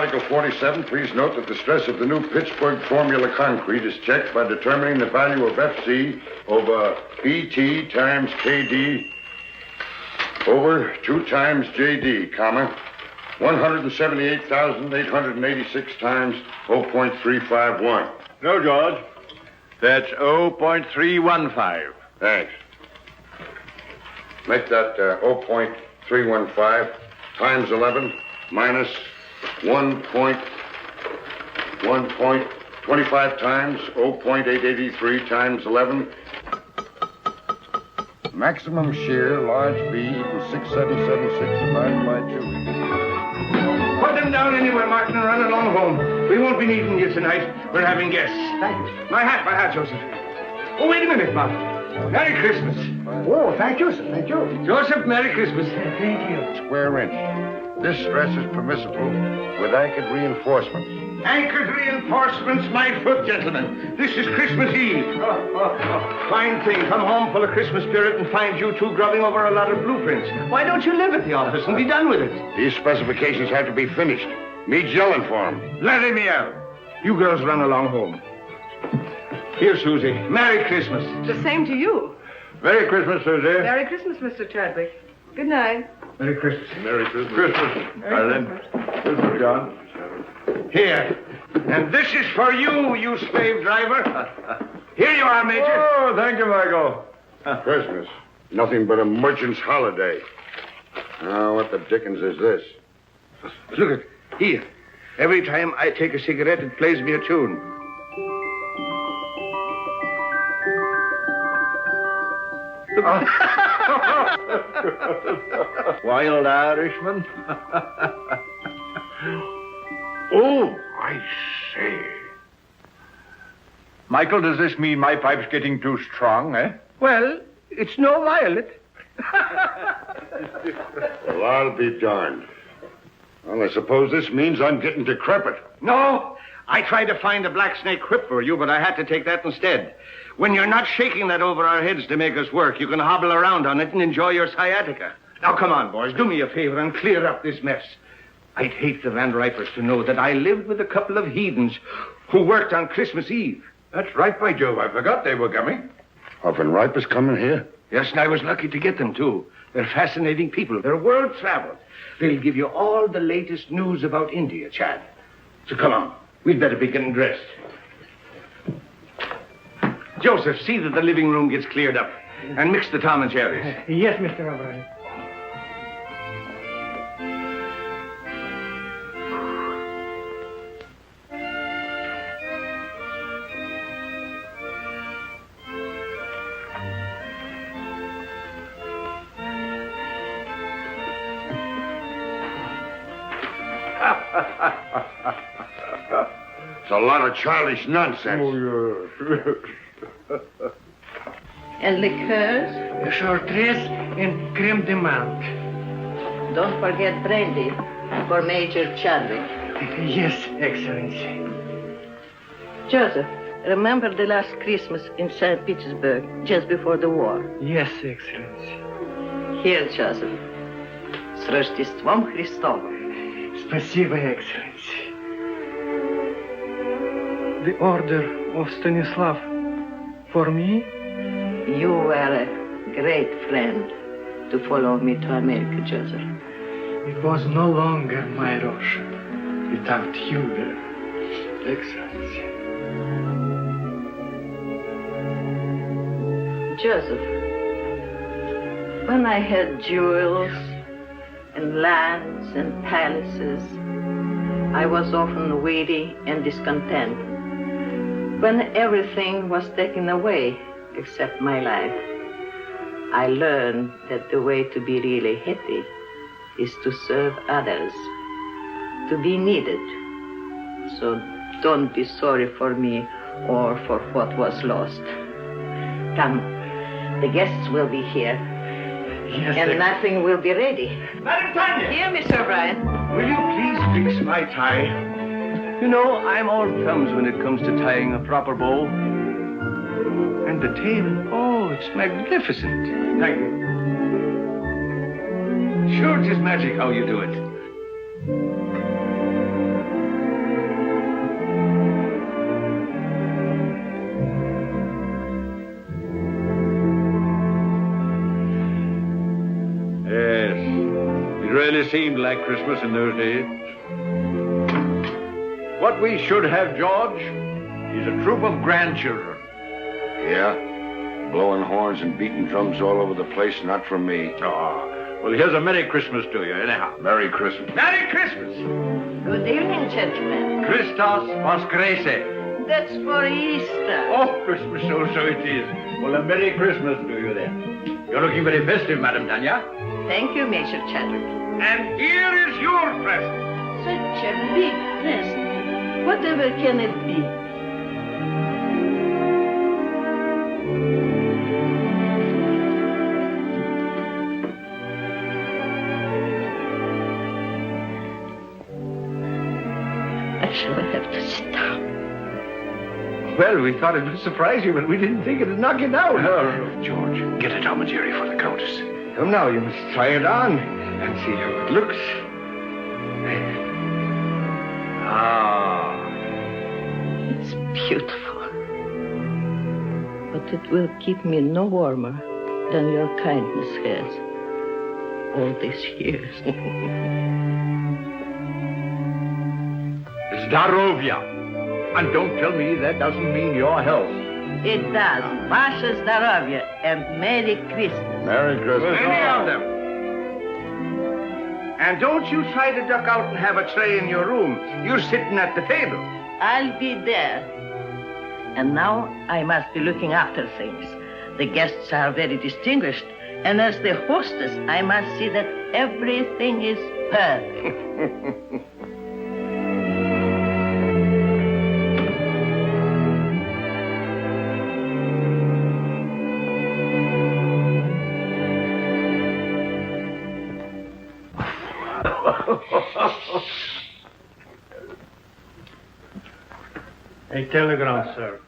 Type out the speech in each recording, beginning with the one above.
Article 47, please note that the stress of the new Pittsburgh formula concrete is checked by determining the value of FC over BT times KD over 2 times JD, comma, 178,886 times 0.351. No, George. That's 0.315. Thanks. Make that 0.315 times 11 minus 1.25 times 0.883 times 11. Maximum shear, large B, equals 6776 divided by 2. Put them down anywhere, Martin, and run along home. We won't be needing you tonight. We're having guests. Thank you. My hat, Joseph. Oh, wait a minute, Martin. Merry Christmas. Oh, thank you, sir. Thank you. Joseph, Merry Christmas. Thank you. Square inch. This stress is permissible with anchored reinforcements. Anchored reinforcements, my foot, gentlemen. This is Christmas Eve. Fine thing. Come home full of Christmas spirit and find you two grubbing over a lot of blueprints. Why don't you live at the office and be done with it? These specifications have to be finished. Me's yelling for them. Let him out. You girls run along home. Here, Susie. Merry Christmas. The same to you. Merry Christmas, Susie. Merry Christmas, Mr. Chadwick. Good night. Merry Christmas. Merry Christmas. Christmas, darling. Christmas, John. Here. And this is for you, you slave driver. Here you are, Major. Oh, thank you, Michael. Christmas. Nothing but a merchant's holiday. Now, what the dickens is this? Look at here. Every time I take a cigarette, it plays me a tune. Wild Irishman. Oh, I say. Michael, does this mean my pipe's getting too strong, eh? Well, it's no violet. Well, I'll be darned. Well, I suppose this means I'm getting decrepit. No, I tried to find a black snake whip for you, but I had to take that instead. When you're not shaking that over our heads to make us work, you can hobble around on it and enjoy your sciatica. Now, come on, boys. Do me a favor and clear up this mess. I'd hate the Van Ripers to know that I lived with a couple of heathens who worked on Christmas Eve. That's right, by Jove. I forgot they were coming. Are Van Ripers coming here? Yes, and I was lucky to get them, too. They're fascinating people. They're world-traveled. They'll give you all the latest news about India, Chad. So come on. We'd better be getting dressed. Joseph, see that the living room gets cleared up. And mix the Tom and Jerry's. Yes, Mr. O'Brien. It's a lot of childish nonsense. Oh, yes. And liqueurs? Chartreuse and creme de menthe. Don't forget brandy for Major Chadwick. Yes, Excellency. Joseph, remember the last Christmas in St. Petersburg, just before the war? Yes, Excellency. Here, Joseph. С Рождеством Христовым. Спасибо, Excellency. The order of Stanislav for me? You were a great friend to follow me to America, Joseph. It was no longer my Russia without you there, Excellency. Joseph, when I had jewels and lands and palaces, I was often weary and discontent. When everything was taken away except my life, I learned that the way to be really happy is to serve others, to be needed. So don't be sorry for me or for what was lost. Come, the guests will be here. Yes, And nothing will be ready. Madam Tanya! Here, Mr. O'Brien. Will you please fix my tie? You know, I'm all thumbs when it comes to tying a proper bow. And the tail, oh, it's magnificent. Thank you. Sure, it's just magic how you do it. really seemed like Christmas in those days. What we should have, George, is a troop of grandchildren. Yeah? Blowing horns and beating drums all over the place, not for me. Oh, well, here's a Merry Christmas to you, anyhow. Merry Christmas. Merry Christmas! Good evening, gentlemen. Christos Voskreese. That's for Easter. Oh, Christmas, so it is. Well, a Merry Christmas to you then. You're looking very festive, Madam Tanya. Thank you, Major Chadwick. And here is your present. Such a big present. Whatever can it be? I shall have to sit down. Well, we thought it would surprise you, but we didn't think it'd knock you down. Oh, George, get a Tom and Jerry for the Countess. Come now, you must try it on and see how it looks. Ah. It's beautiful. But it will keep me no warmer than your kindness has all these years. Zdarovia. And don't tell me that doesn't mean your health. It does. Vasha Zdarovya and Merry Christmas. Merry Christmas. Many of them. And don't you try to duck out and have a tray in your room. You're sitting at the table. I'll be there. And now I must be looking after things. The guests are very distinguished, and as the hostess, I must see that everything is perfect. A telegram, sir.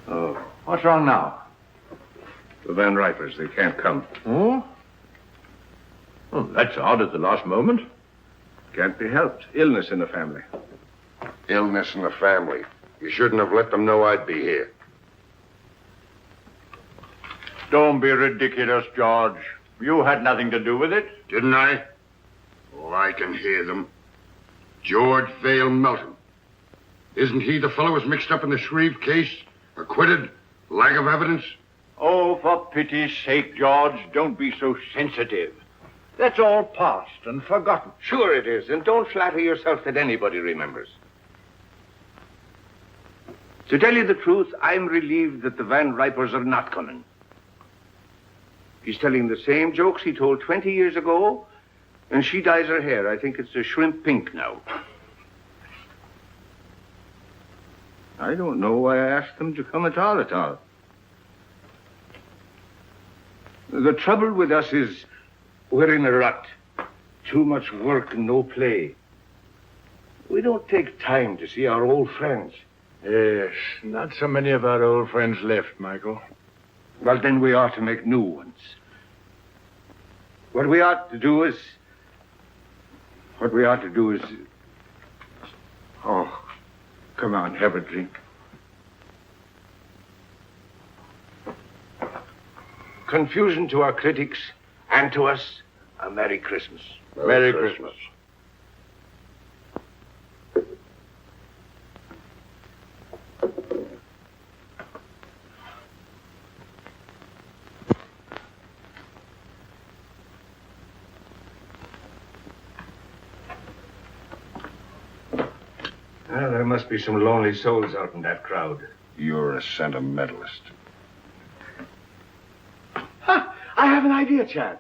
Oh, What's wrong now? the Van Ripers, they can't come. Oh? Well, that's odd at the last moment. Can't be helped. Illness in the family. Illness in the family. You shouldn't have let them know I'd be here. Don't be ridiculous, George. You had nothing to do with it. Didn't I? Oh, I can hear them. George Vale Melton. Isn't he the fellow who's mixed up in the Shreve case? Acquitted? Lack of evidence? Oh, for pity's sake, George, don't be so sensitive. That's all past and forgotten. Sure it is, and don't flatter yourself that anybody remembers. To tell you the truth, I'm relieved that the Van Ripers are not coming. He's telling the same jokes he told 20 years ago, and she dyes her hair. I think it's a shrimp pink now. I don't know why I asked them to come at all. The trouble with us is we're in a rut. Too much work and no play. We don't take time to see our old friends. Yes, not so many of our old friends left, Michael. Well, then we ought to make new ones. What we ought to do is... Oh, come on, have a drink. Confusion to our critics, and to us, a Merry Christmas. Merry Christmas. Well, there must be some lonely souls out in that crowd. You're a sentimentalist. Ha! I have an idea, Chad.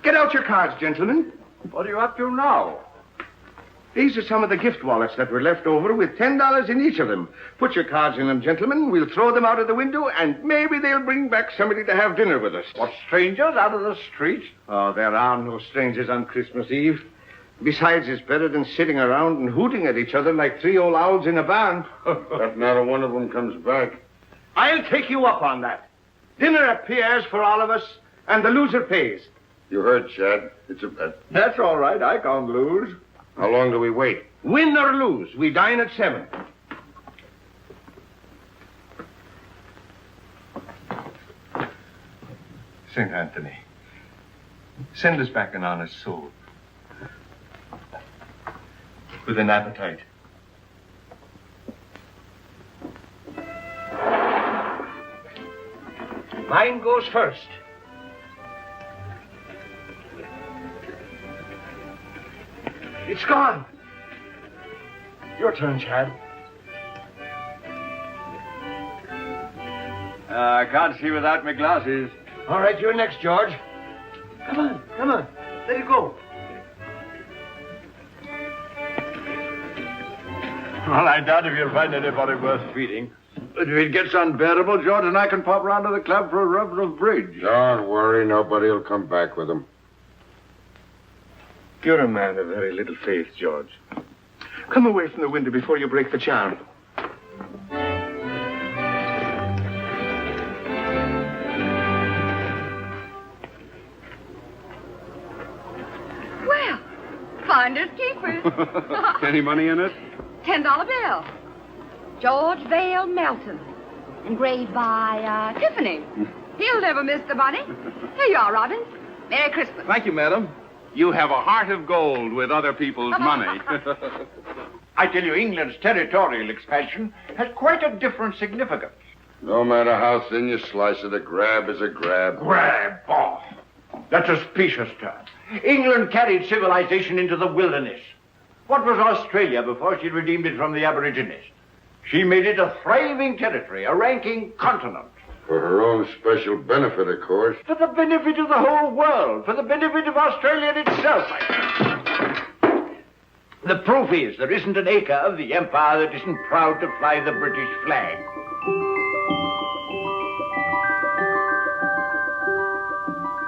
Get out your cards, gentlemen. What are you up to now? These are some of the gift wallets that were left over with $10 in each of them. Put your cards in them, gentlemen. We'll throw them out of the window, and maybe they'll bring back somebody to have dinner with us. What, strangers out of the street? Oh, there are no strangers on Christmas Eve. Besides, it's better than sitting around and hooting at each other like three old owls in a barn. But not a one of them comes back. I'll take you up on that. Dinner at Pierre's for all of us, and the loser pays. You heard, Chad. It's a bet. That's all right. I can't lose. How long do we wait? Win or lose, we dine at 7. St. Anthony, send us back an honest soul. With an appetite. Mine goes first. It's gone. Your turn, Chad. I can't see without my glasses. All right, you're next, George. Come on. Let it go. Well, I doubt if you'll find anybody worth treating. But if it gets unbearable, George and I can pop round to the club for a rub of bridge. Don't worry, nobody will come back with him. You're a man of very little faith, George. Come away from the window before you break the charm. Well, finders keepers. Any money in it? $10 bill. George Vale Melton. Engraved by, Tiffany. He'll never miss the money. Here you are, Robin. Merry Christmas. Thank you, madam. You have a heart of gold with other people's money. I tell you, England's territorial expansion has quite a different significance. No matter how thin you slice it, a grab is a grab. Grab off. That's a specious term. England carried civilization into the wilderness. What was Australia before she redeemed it from the Aborigines? She made it a thriving territory, a ranking continent. For her own special benefit, of course. For the benefit of the whole world, for the benefit of Australia itself. The proof is there isn't an acre of the empire that isn't proud to fly the British flag.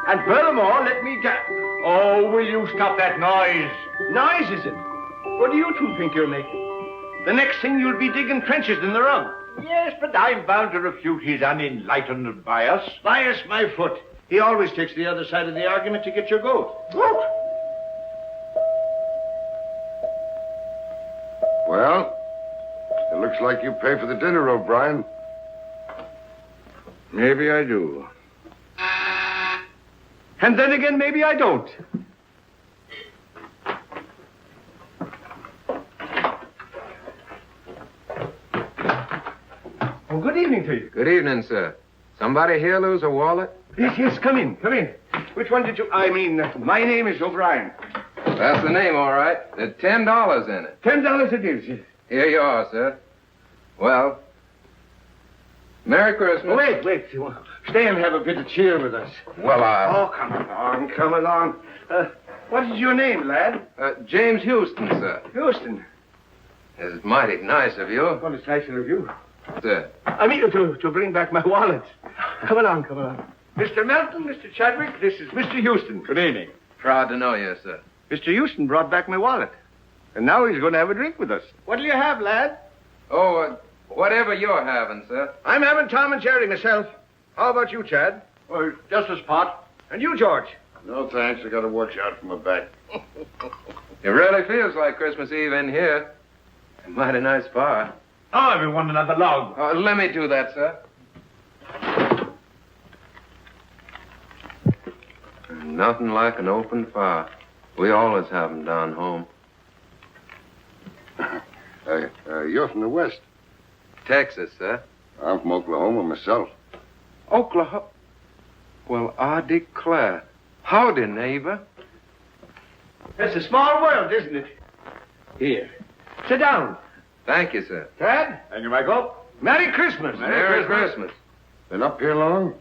And furthermore, let me tell... Oh, will you stop that noise? Noise, is it? What do you two think you're making? The next thing you'll be digging trenches in the rug. Yes, but I'm bound to refute his unenlightened bias. Bias my foot. He always takes the other side of the argument to get your goat. Goat? Well, it looks like you pay for the dinner, O'Brien. Maybe I do. And then again, maybe I don't. Well, good evening to you. Good evening, sir. Somebody here lose a wallet? Yes, come in. Which one did you... my name is O'Brien. That's the name, all right. There's $10 in it. $10 it is, yes. Here you are, sir. Well, Merry Christmas. Wait. Stay and have a bit of cheer with us. Well, Oh, come along. What is your name, lad? James Houston, sir. Houston. It's mighty nice of you. Well, it's nicer of you. Sir. I mean to bring back my wallet. Come along. Mr. Melton, Mr. Chadwick, this is Mr. Houston. Good evening. Proud to know you, sir. Mr. Houston brought back my wallet. And now he's going to have a drink with us. What do you have, lad? Oh, whatever you're having, sir. I'm having Tom and Jerry myself. How about you, Chad? Well, just a spot. And you, George? No, thanks. I got to watch out for my back. It really feels like Christmas Eve in here. A mighty nice bar. Oh, everyone another log. Let me do that, sir. Nothing like an open fire. We always have them down home. You're from the West. Texas, sir. I'm from Oklahoma myself. Oklahoma? Well, I declare. Howdy, neighbor. It's a small world, isn't it? Here. Sit down. Thank you, sir. Chad? Thank you, Michael. Merry Christmas. Merry Christmas. Been up here long?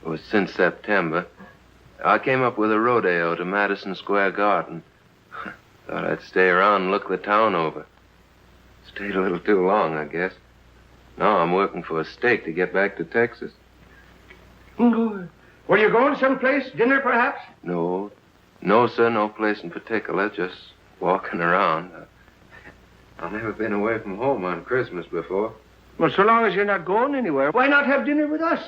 It was since September. I came up with a rodeo to Madison Square Garden. Thought I'd stay around and look the town over. Stayed a little too long, I guess. Now I'm working for a stake to get back to Texas. Were you going someplace? Dinner, perhaps? No, sir, no place in particular. Just walking around. I've never been away from home on Christmas before. Well, so long as you're not going anywhere, why not have dinner with us?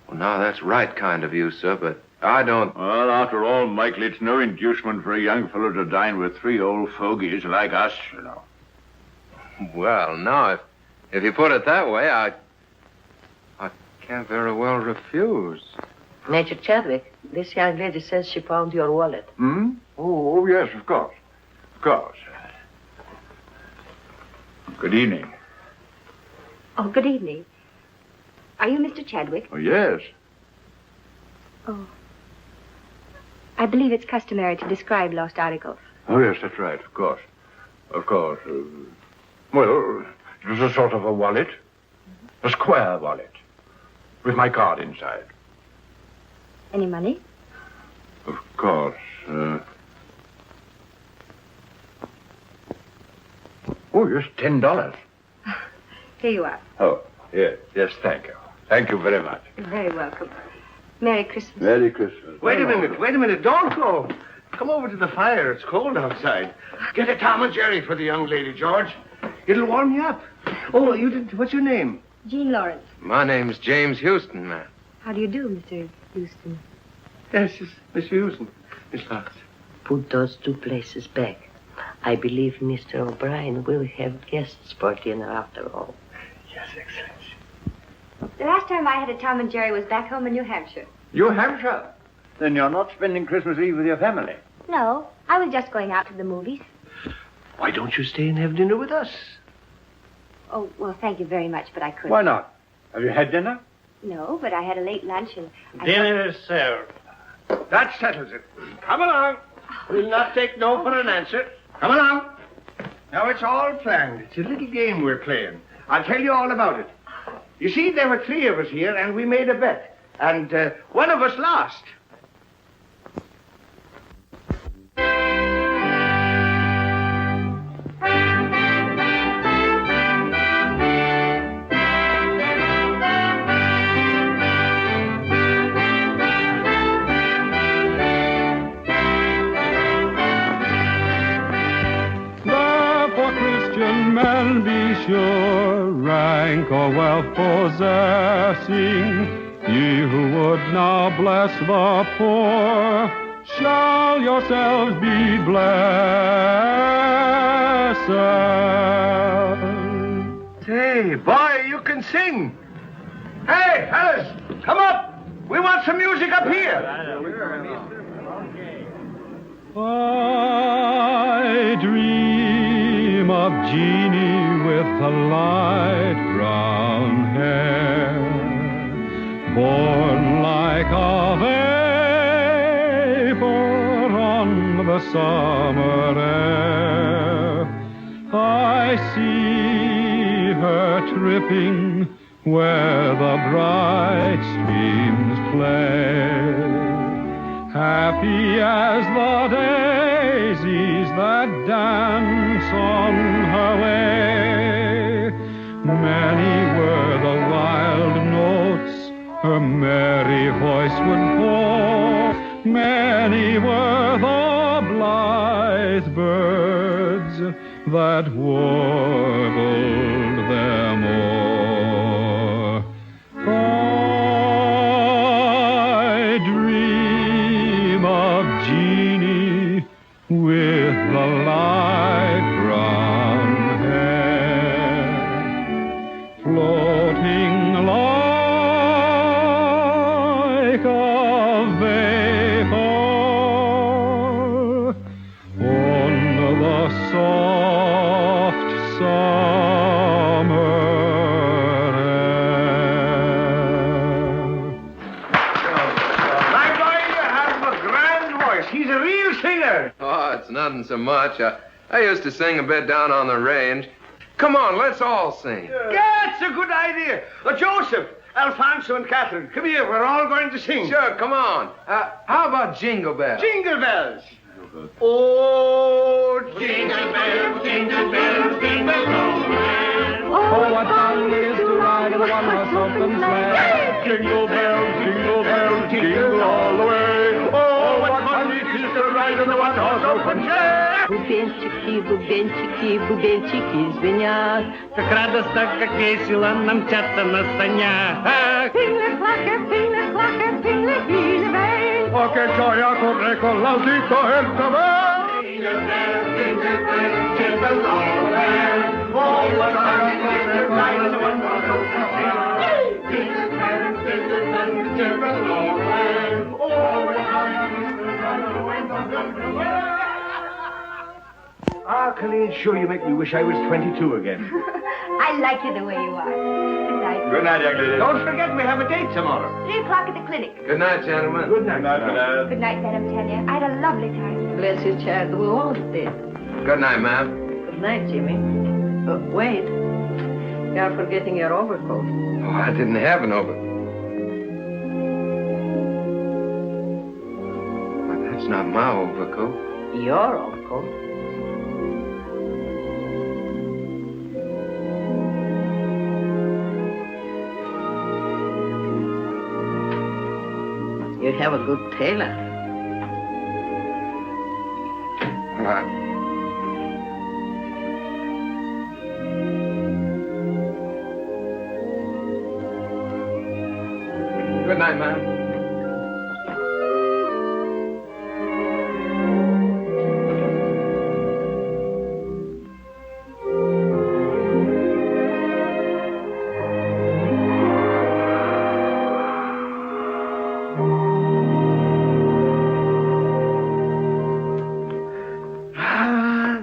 Well, now, that's right kind of you, sir, but I don't... Well, after all, Michael, it's no inducement for a young fellow to dine with three old fogies like us, you know. Well, now, if you put it that way, I can't very well refuse. Major Chadwick, this young lady says she found your wallet. Hmm? Oh, yes, of course. Of course. Good evening. Oh, good evening. Are you Mr. Chadwick? Oh, yes. Oh. I believe it's customary to describe lost articles. Oh, yes, that's right, of course. Of course. Well, it was a sort of a wallet. A square wallet. With my card inside. Any money? Of course. Oh, yes, $10. Here you are. Oh, yes, thank you. Thank you very much. You're very welcome. Merry Christmas. Merry Christmas. Wait a minute. Don't go. Come over to the fire. It's cold outside. Get a Tom and Jerry for the young lady, George. It'll warm you up. Oh, you didn't. What's your name? Jean Lawrence. My name's James Houston, ma'am. How do you do, Mr. Houston? Yes, Mr. Houston. Miss Lawrence. Put those 2 places back. I believe Mr. O'Brien will have guests for dinner after all. Yes, Excellency. The last time I had a Tom and Jerry was back home in New Hampshire. New Hampshire? Then you're not spending Christmas Eve with your family? No, I was just going out to the movies. Why don't you stay and have dinner with us? Oh, well, thank you very much, but I couldn't. Why not? Have you had dinner? No, but I had a late lunch and... Dinner is served. That settles it. Come along. We'll not take no for an answer. Come along. Now, it's all planned. It's a little game we're playing. I'll tell you all about it. You see, there were 3 of us here, and we made a bet. And one of us lost. Man be sure, rank or wealth possessing, ye who would now bless the poor, shall yourselves be blessed. Hey, boy, you can sing. Hey, fellas, come up. We want some music up here. I dream of Jeannie with the light brown hair, born like a vapor on the summer air. I see her tripping where the bright streams play, happy as the daisies that dance on her way. Many were the wild notes her merry voice would pour, many were the blithe birds that warbled them o'er. I dream of Jeannie with the light brown hair, floating like a vapor on the soft summer air. My boy, you have a grand voice. He's a real singer. Oh, it's nothing so much. I used to sing a bit down on the range. Come on, let's all sing. That's a good idea. Joseph, Alfonso, and Catherine, come here. We're all going to sing. Sure, come on. How about Jingle Bells? Jingle bells. Oh, jingle bells, jingle bells, jingle all the way. Oh, what fun it is to ride in a one-horse open sleigh. Jingle bells, jingle all the way. Oh, what fun it is to ride in a one-horse open sleigh. Бубенчики, бубенчики, бубенчики звенят. Как радостно, как весело нам мчаться на санях. Oh, che gioia corre con l'audito e il cavallo. Jingle bells, jingle bells, jingle all the way. Oh, what fun it is to ride in a one-horse open sleigh. Jingle bells, jingle bells, jingle all the way. Ah, Colleen, sure you make me wish I was 22 again. I like you the way you are. Good night. Good night, young lady. Don't forget we have a date tomorrow. 3 o'clock at the clinic. Good night, gentlemen. Good night. Good night, Madam Tanya. I had a lovely time. Bless you, child. We all did. Good night, ma'am. Good night, Jimmy. Wait. You are forgetting your overcoat. Oh, I didn't have an overcoat. But that's not my overcoat. Your overcoat? You have a good tailor. Good night, ma'am.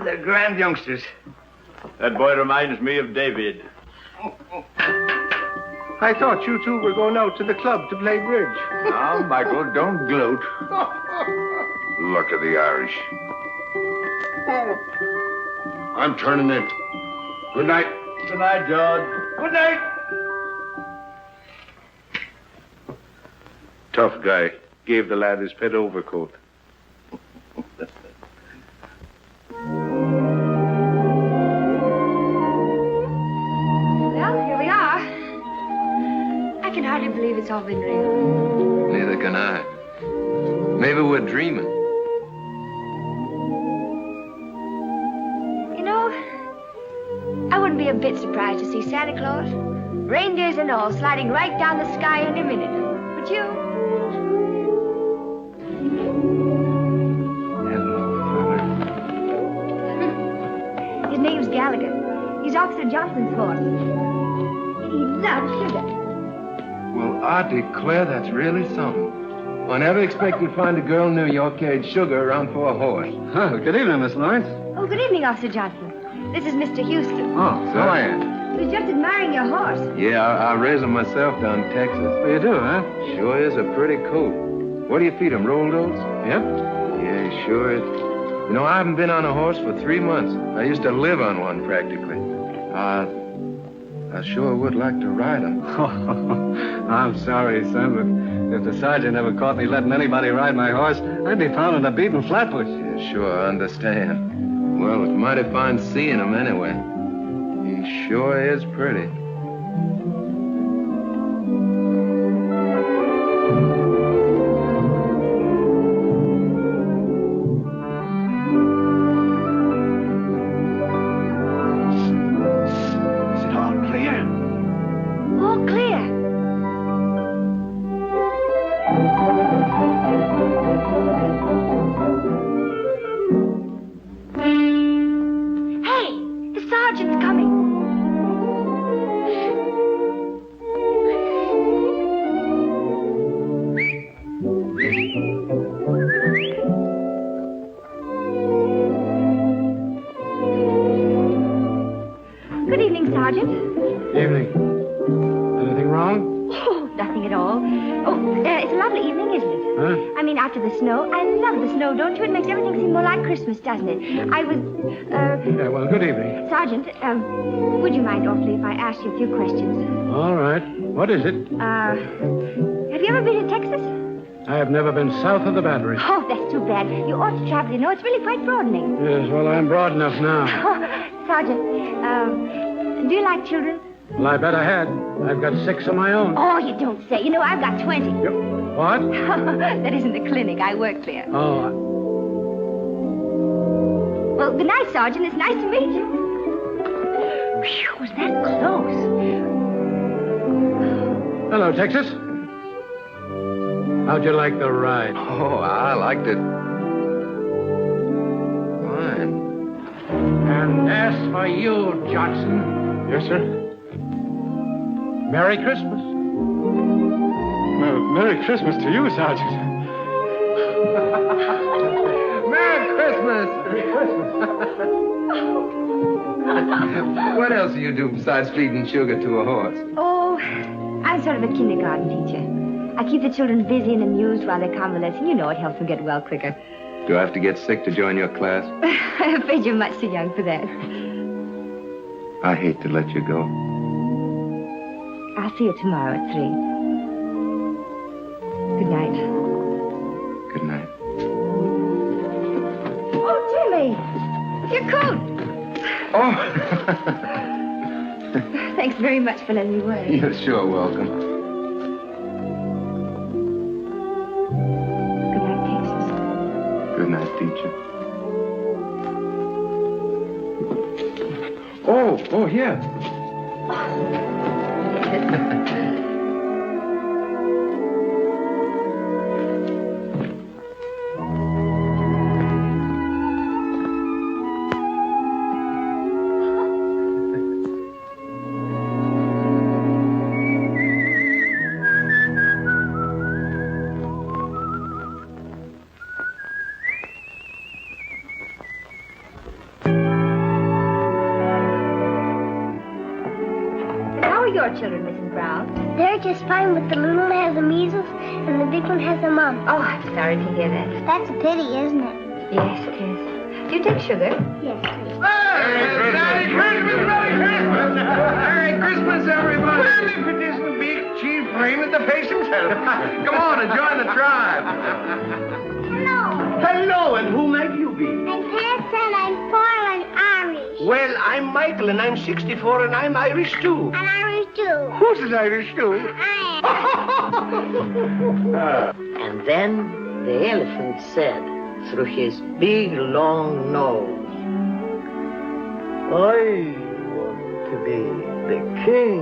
They're grand youngsters. That boy reminds me of David. I thought you two were going out to the club to play bridge. Now, Michael, don't gloat. Luck of the Irish. I'm turning in. Good night. Good night, George. Good night. Tough guy. Gave the lad his pet overcoat. Well, here we are. I can hardly believe it's all been real. Neither can I. Maybe we're dreaming. You know, I wouldn't be a bit surprised to see Santa Claus, reindeers and all, sliding right down the sky in a minute. Would you? His name's Gallagher. He's Officer Johnson's horse. He loves sugar. Well, I declare that's really something. I never expected to find a girl in New York carried sugar around for a horse. Oh, good evening, Miss Lawrence. Oh, good evening, Officer Johnson. This is Mr. Houston. Oh, so I am. He was just admiring your horse. Yeah, I raised him myself down in Texas. You do, huh? Sure is a pretty coat. What do you feed him, rolled oats? Yep. Yeah, sure is. You know, I haven't been on a horse for 3 months. I used to live on one practically. I sure would like to ride him. I'm sorry, son, but if the sergeant ever caught me letting anybody ride my horse, I'd be found in a beaten flatbush. Yeah, sure, I understand. Well, it's mighty fine seeing him anyway. He sure is pretty. Is it all clear? All clear. Hey, the sergeant's coming. Good evening, Sergeant. Evening. Anything wrong? Oh, nothing at all. Oh, it's a lovely evening, isn't it? Huh? I mean, after the snow. I love the snow, don't you? It makes everything seem more like Christmas, doesn't it? I was, Yeah, well, good evening. Sergeant, would you mind awfully if I asked you a few questions? All right. What is it? Have you ever been to Texas? I have never been south of the Battery. Oh, that's too bad. You ought to travel, you know. It's really quite broadening. Yes, well, I'm broad enough now. Sergeant, do you like children? Well, I bet I had. I've got 6 of my own. Oh, you don't say. You know, I've got 20. Yep. What? That isn't the clinic. I work there. Oh, Well, good night, Sergeant. It's nice to meet you. Phew, was that close? hello, Texas. How'd you like the ride? Oh, I liked it. Fine. And as for you, Johnson. Yes, sir? Merry Christmas. Merry Christmas to you, Sergeant. Christmas! What else do you do besides feeding sugar to a horse? Oh, I'm sort of a kindergarten teacher. I keep the children busy and amused while they're convalescing. You know, it helps them get well quicker. Do I have to get sick to join your class? I'm afraid you're much too young for that. I hate to let you go. I'll see you tomorrow at 3. Good night. Good night. Oh, Jimmy! Your coat! Oh! Thanks very much for letting me wear it. You're sure welcome. Good night, Texas. Good night, teacher. Oh, here. Your children, Mrs. Brown. They're just fine, but the little one has the measles and the big one has the mumps. Oh, I'm sorry to hear that. That's a pity, isn't it? Yes, it is. Do you take sugar? Yes, please. Merry Christmas! Merry Christmas! Merry Christmas, everybody! Well, if it isn't Big Chief Raymond the Face himself. Come on and join the tribe. Hello. Hello, and who might you be? I'm Pat and I'm 4 and I'm Irish. Well, I'm Michael, and I'm 64, and I'm Irish, too. And Irish too. Who's an Irish, too? I am. And then the elephant said through his big, long nose, I want to be the king.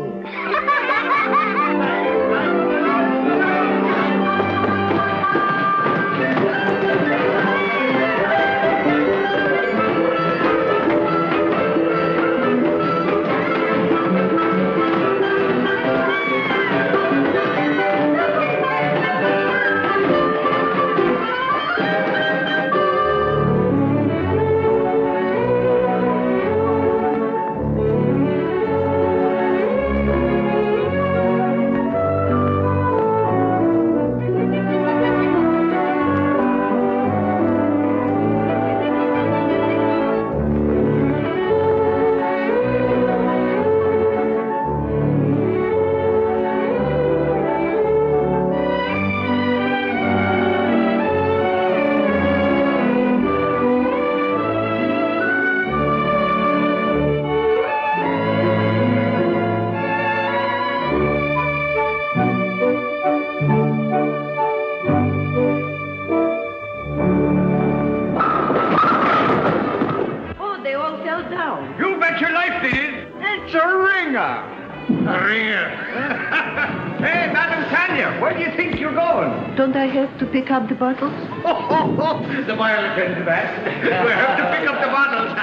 Don't I have to pick up the bottles? The boy will attend to that. We'll have to pick up the bottles.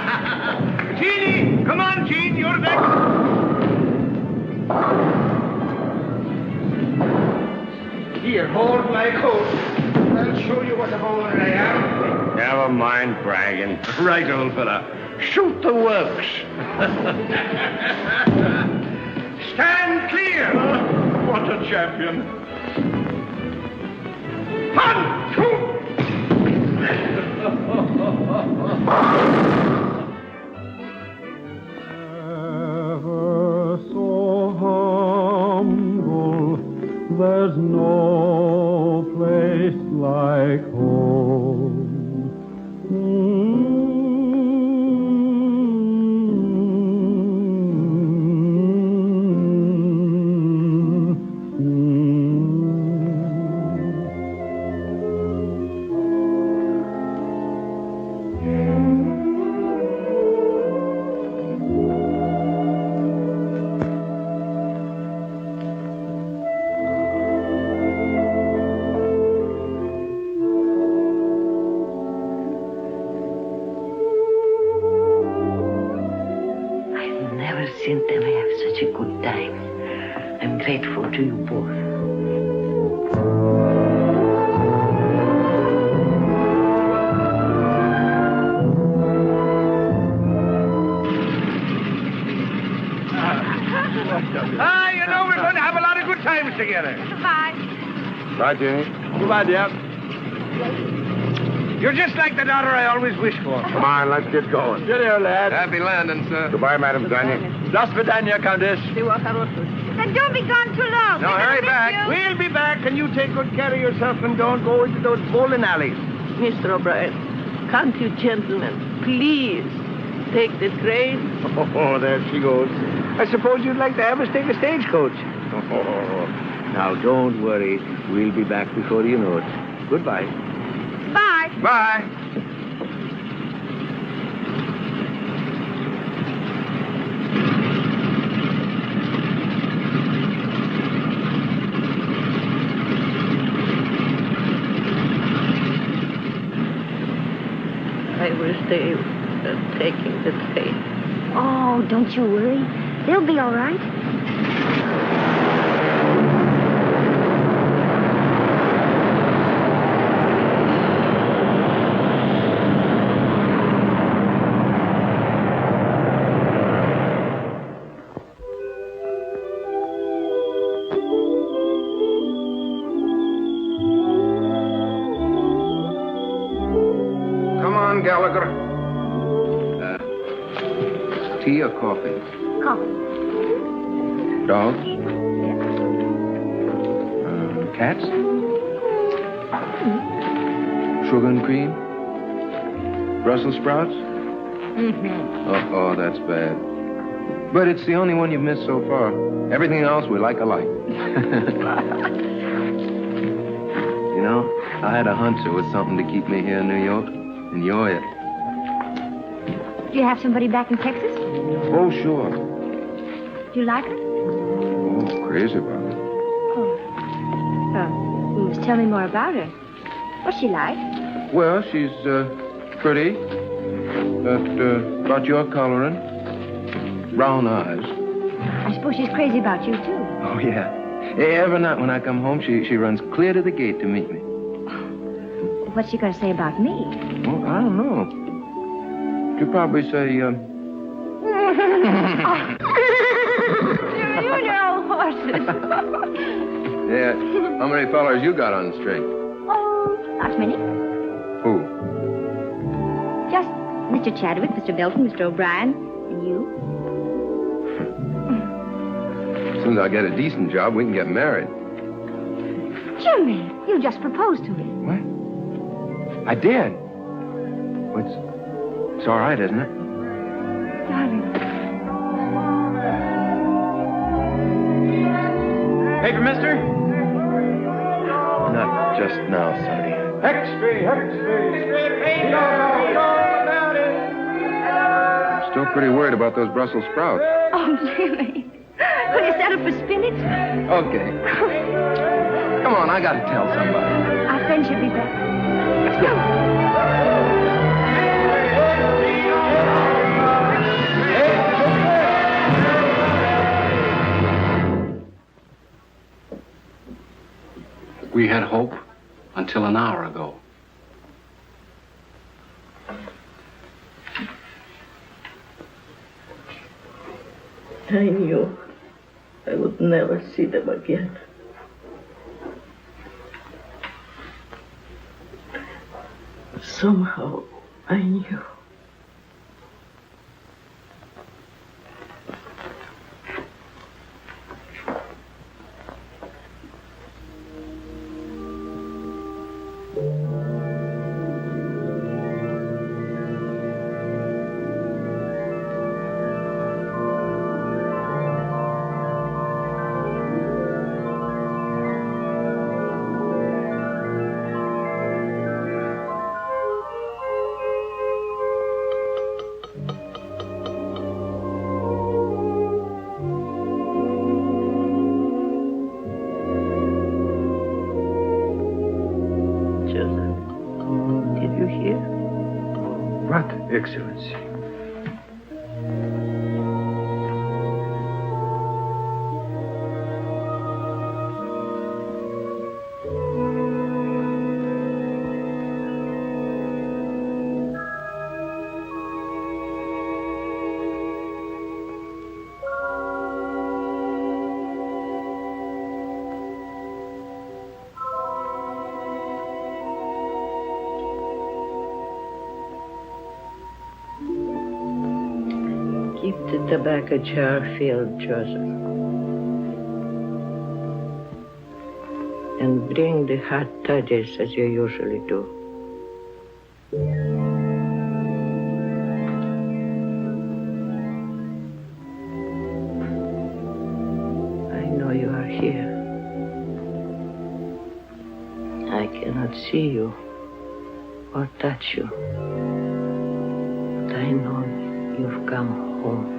Jeannie! Come on, Jean, you're next. Here, hold my coat. I'll show you what a bowler I am. Never mind bragging. Right, old fella. Shoot the works. Stand clear. What a champion. 1, 2. Ever so humble, there's no place like home. Seen them have such a good time. I'm grateful to you both. You know, we're going to have a lot of good times together. Goodbye. Bye, Jenny. Goodbye, dear. You're just like the daughter I always wished for. Come on, let's get going. Cheerio, lad. Happy landing, sir. Goodbye, Madam Danya. До свидания, Countess. And don't be gone too long. No, We're gonna hurry miss back. you. We'll be back, and you take good care of yourself and don't go into those bowling alleys. Mr. O'Brien, can't you gentlemen please take the train? Oh, there she goes. I suppose you'd like to have us take a stagecoach. Now, don't worry. We'll be back before you know it. Goodbye. Bye. Bye. I wish they were taking the train. Oh, don't you worry. They'll be all right. Come on, Gallagher. Tea or coffee? Coffee. Dogs? Cats? Sugar and cream? Brussels sprouts? Mm-hmm. Oh, that's bad. But it's the only one you've missed so far. Everything else we like alike. You know, I had a hunch there was something to keep me here in New York, and you're it. Do you have somebody back in Texas? Oh, sure. Do you like her? Oh, crazy about it. You must tell me more about her. What's she like? Well, she's pretty. About your coloring. Brown eyes. I suppose she's crazy about you, too. Oh, yeah. Every night when I come home, she runs clear to the gate to meet me. What's she going to say about me? Well, I don't know. She'll probably say, You know horses. yeah, how many fellers you got on the string? Oh, not many. Who? Just Mr. Chadwick, Mr. Belton, Mr. O'Brien, and you. As soon as I get a decent job, we can get married. Jimmy, you just proposed to me. What? I did. Well, it's all right, isn't it? Darling. Paper, mister? Not just now, Sonny. I'm still pretty worried about those Brussels sprouts. Oh, Jimmy. Will you settle for spinach? Okay. Come on, I gotta tell somebody. Our friend should be back. Let's go. We had hope until an hour ago. I knew I would never see them again. Somehow I knew. What, Excellency? Keep the tobacco jar filled, Joseph. And bring the hot toddies as you usually do. I know you are here. I cannot see you or touch you. But I know you've come home.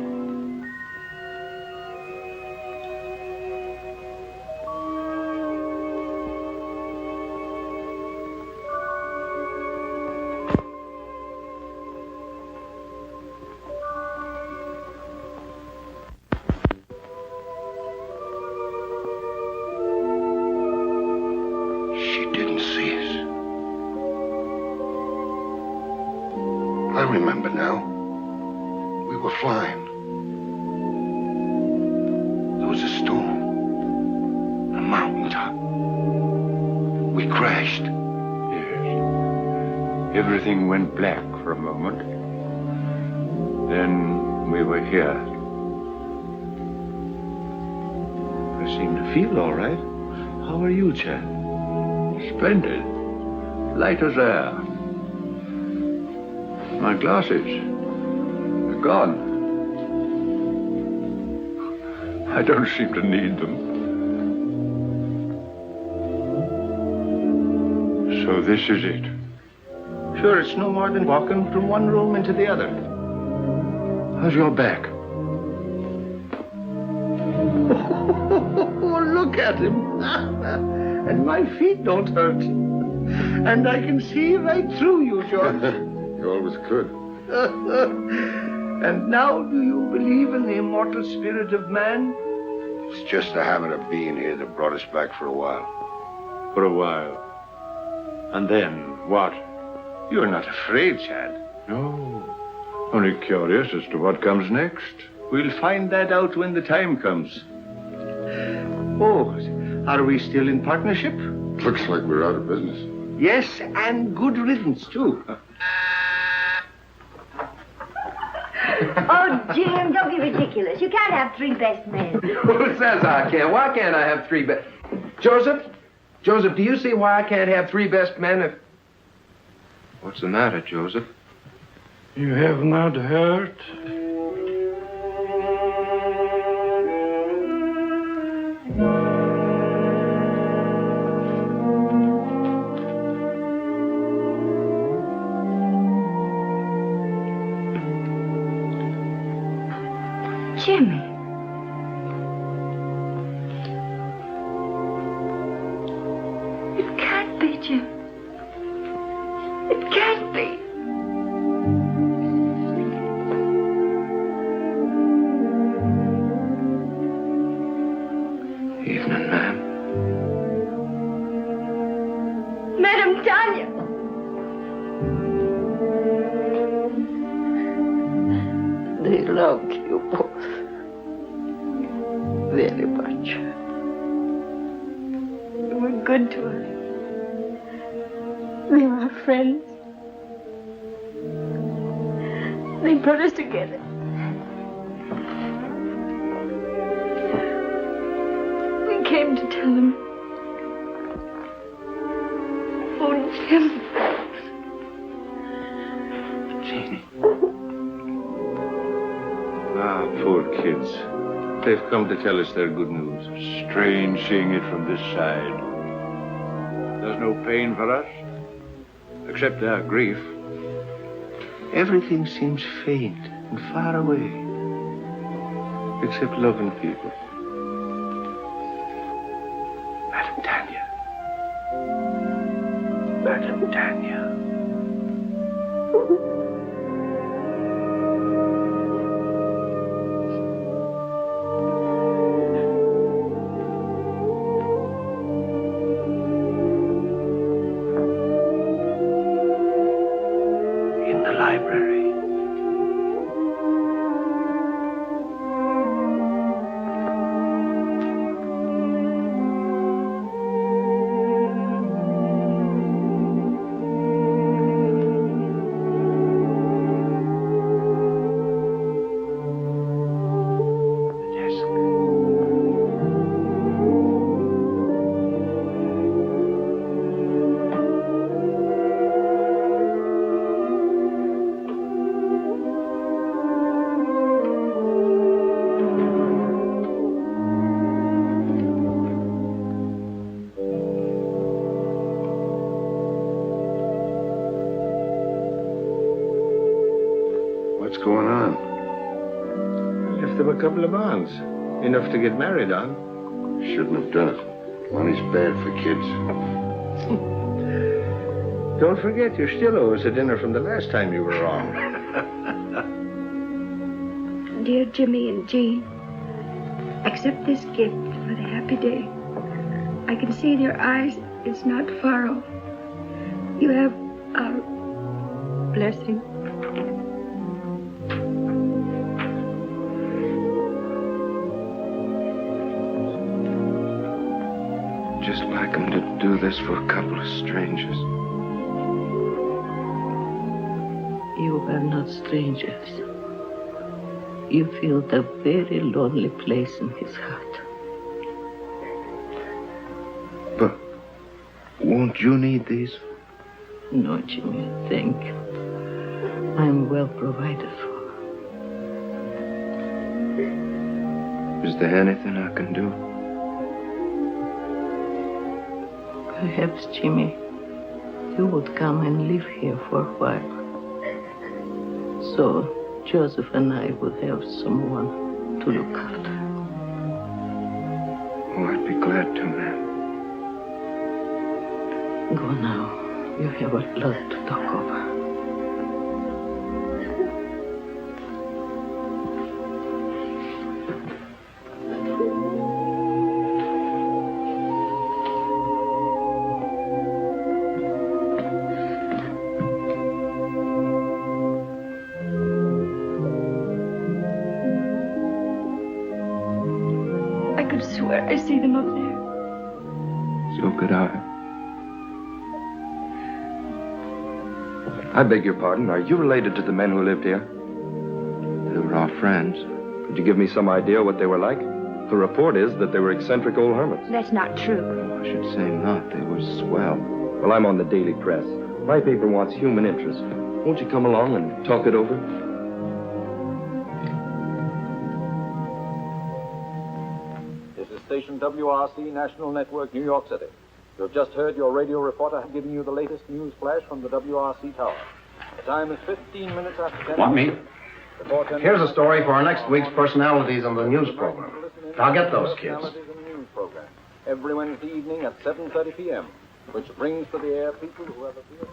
She didn't see us. I remember now. We were flying. There was a storm. A mountaintop. We crashed. Yes. Everything went black for a moment. Then we were here. I seem to feel all right. How are you, Chad? Splendid. Light as air. My glasses. They're gone. I don't seem to need them. So this is it. Sure, it's no more than walking from one room into the other. How's your back? Oh, look at him. And my feet don't hurt. And I can see right through you, George. You always could. And now do you believe in the immortal spirit of man? It's just the habit of being here that brought us back for a while. For a while. And then what? You're not afraid, Chad. No. Only curious as to what comes next. We'll find that out when the time comes. Oh, are we still in partnership? Looks like we're out of business. Yes, and good riddance, too. Oh, Jim, don't be ridiculous. You can't have three best men. Who says I can? Why can't I have three best... Joseph, do you see why I can't have three best men if... What's the matter, Joseph? You have not heard? Jimmy. It can't be, Jim. It can't be. Evening, ma'am. Madam Tanya. They loved you both very much. You were good to us. They were our friends. They brought us together. We came to tell them. Oh, Jim. Jeannie. Ah, poor kids. They've come to tell us their good news. Strange seeing it from this side. There's no pain for us, except our grief. Everything seems faint and far away, except loving people. Madam Tanya. Madam Tanya. left them a couple of bonds. Enough to get married on. Shouldn't have done it. Money's bad for kids. Don't forget, you still owe us a dinner from the last time you were wrong. Dear Jimmy and Jean, accept this gift for the happy day. I can see in your eyes it's not far off. You have our blessing. Just like him to do this for a couple of strangers. You are not strangers. You feel the very lonely place in his heart. But won't you need these? No, Jimmy, thank you. I'm well provided for. Is there anything I can do? Perhaps, Jimmy, you would come and live here for a while. So Joseph and I would have someone to look after. Oh, I'd be glad to, ma'am. Go now. You have a lot to talk over. I could swear I see them up there. So could I. I beg your pardon. Are you related to the men who lived here? They were our friends. Could you give me some idea what they were like? The report is that they were eccentric old hermits. That's not true. I should say not. They were swell. Well, I'm on the Daily Press. My paper wants human interest. Won't you come along and talk it over? This is station WRC National Network, New York City. You have just heard your radio reporter giving you the latest news flash from the WRC tower. The time is 15 minutes after 10. Want me? Here's a story for our next week's personalities on the news program. Now get those kids. News program every Wednesday evening at 7:30 p.m., which brings to the air people who have appeared.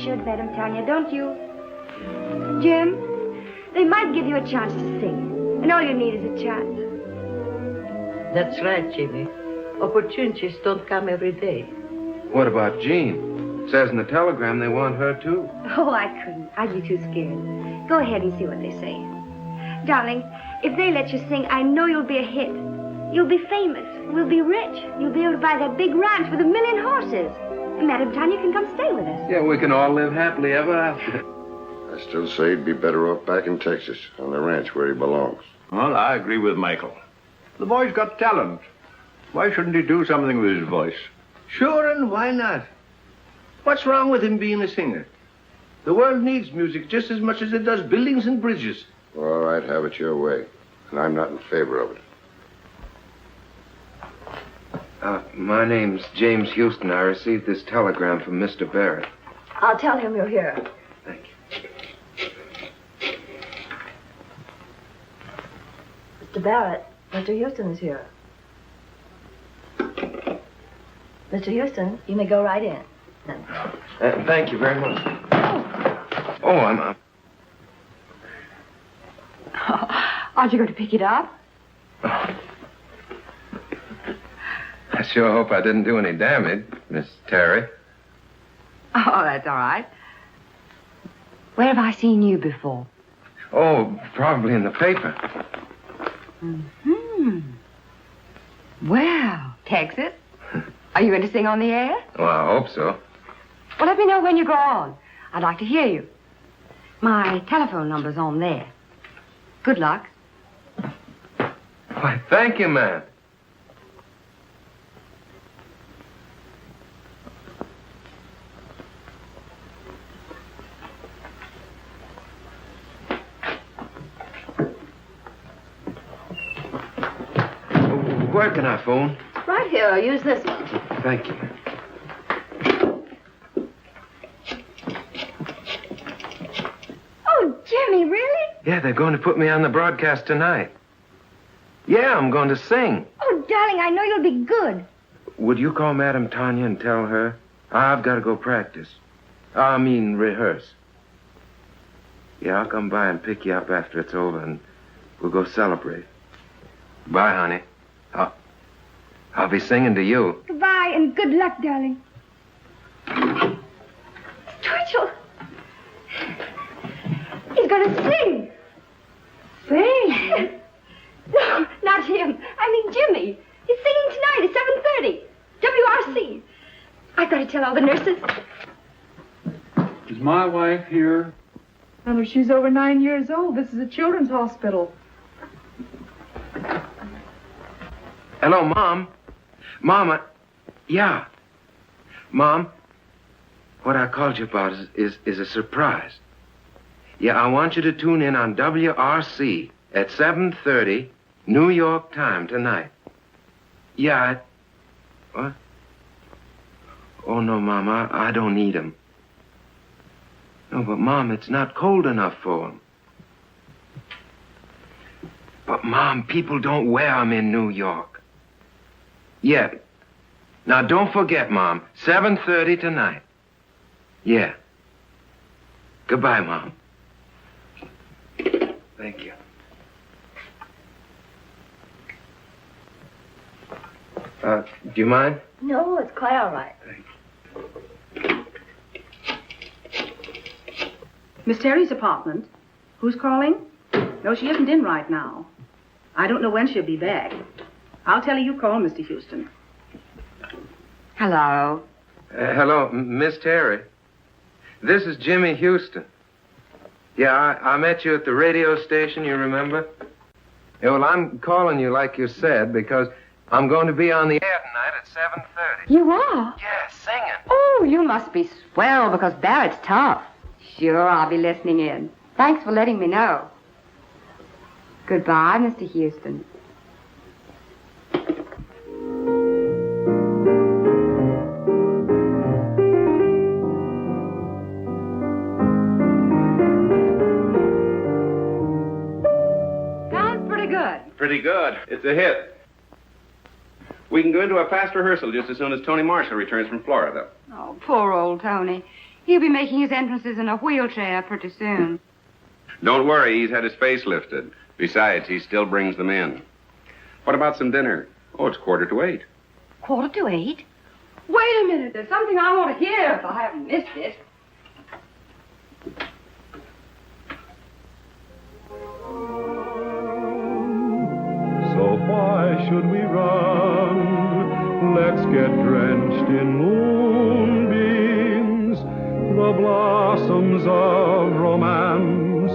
Should let him, Tanya, don't you? Jim, they might give you a chance to sing, and all you need is a chance. That's right, Jimmy. Opportunities don't come every day. What about Jean? It says in the telegram they want her, too. Oh, I couldn't. I'd be too scared. Go ahead and see what they say. Darling, if they let you sing, I know you'll be a hit. You'll be famous. We'll be rich. You'll be able to buy that big ranch with 1 million horses. And Madam Tanya can come stay with us. Yeah, we can all live happily ever after. I still say he'd be better off back in Texas, on the ranch where he belongs. Well, I agree with Michael. The boy's got talent. Why shouldn't he do something with his voice? Sure, and why not? What's wrong with him being a singer? The world needs music just as much as it does buildings and bridges. All right, have it your way. And I'm not in favor of it. My name's James Houston. I received this telegram from Mr. Barrett. I'll tell him you're here. Thank you. Mr. Barrett, Mr. Houston is here. Mr. Houston, you may go right in. Thank you very much. Oh, I'm... Aren't you going to pick it up? I sure hope I didn't do any damage, Miss Terry. Oh, that's all right. Where have I seen you before? Oh, probably in the paper. Hmm. Well, Texas. Are you going to sing on the air? Well, I hope so. Well, let me know when you go on. I'd like to hear you. My telephone number's on there. Good luck. Why, thank you, ma'am. Where can I phone? Right right, here, I'll use this one. Thank you. Oh, Jimmy, really? Yeah, they're going to put me on the broadcast tonight. Yeah, I'm going to sing. Oh, darling, I know you'll be good. Would you call Madame Tanya and tell her? I've got to go practice. Rehearse. Yeah, I'll come by and pick you up after it's over, and we'll go celebrate. Bye, honey. I'll be singing to you. Goodbye, and good luck, darling. Twitchell! He's going to sing. Sing? No, not him. I mean Jimmy. He's singing tonight at 7:30. WRC. I've got to tell all the nurses. Is my wife here? Well, she's over 9 years old. This is a children's hospital. Hello, Mom. Mama. Yeah. Mom, what I called you about is a surprise. Yeah, I want you to tune in on WRC at 7:30, New York time tonight. Yeah, what? Oh, no, Mom, I don't need 'em. No, but, Mom, it's not cold enough for 'em. But, Mom, people don't wear 'em in New York. Yeah. Now, don't forget, Mom, 7:30 tonight. Yeah. Goodbye, Mom. Thank you. Do you mind? No, it's quite all right. Miss Terry's apartment. Who's calling? No, she isn't in right now. I don't know when she'll be back. I'll tell her you called, Mr. Houston. Hello. Hello, Miss Terry. This is Jimmy Houston. Yeah, I met you at the radio station, you remember? Yeah, well, I'm calling you like you said because I'm going to be on the air tonight at 7:30. You are? Yeah, singing. Oh, you must be swell because Barrett's tough. Sure, I'll be listening in. Thanks for letting me know. Goodbye, Mr. Houston. Sounds pretty good. Pretty good. It's a hit. We can go into a fast rehearsal just as soon as Tony Marshall returns from Florida. Oh, poor old Tony. He'll be making his entrances in a wheelchair pretty soon. Don't worry, he's had his face lifted. Besides, he still brings them in. What about some dinner? Oh, it's 7:45. 7:45? Wait a minute. There's something I want to hear if I haven't missed it. So why should we run? Let's get drenched in moonbeams. The blossoms of romance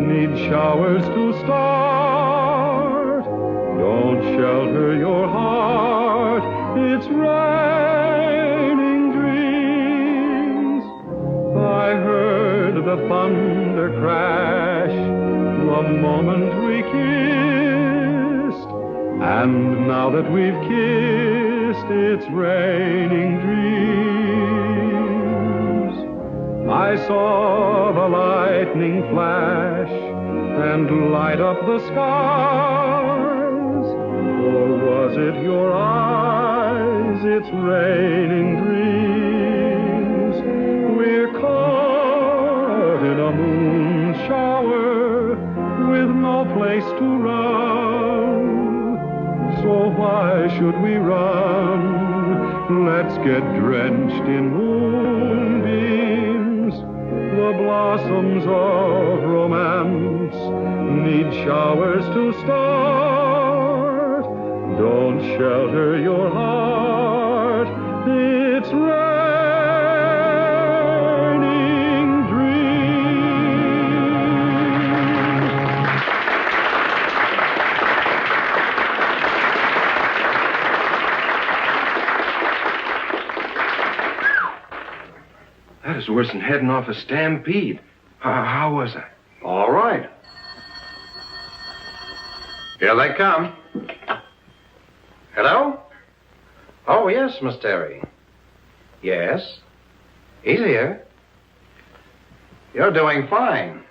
need showers to start. Don't shelter your heart, it's raining dreams. I heard the thunder crash the moment we kissed, and now that we've kissed, it's raining dreams. I saw the lightning flash and light up the skies, or was it your eyes? It's raining dreams. We're caught in a moon shower with no place to run. So why should we run? Let's get drenched in moonbeams. The blossoms of romance need showers to start. Don't shelter your heart, it's raining dreams. That is worse than heading off a stampede. How was I? All right. Here they come. Hello? Oh, yes, Miss Terry. Yes. He's here. You're doing fine.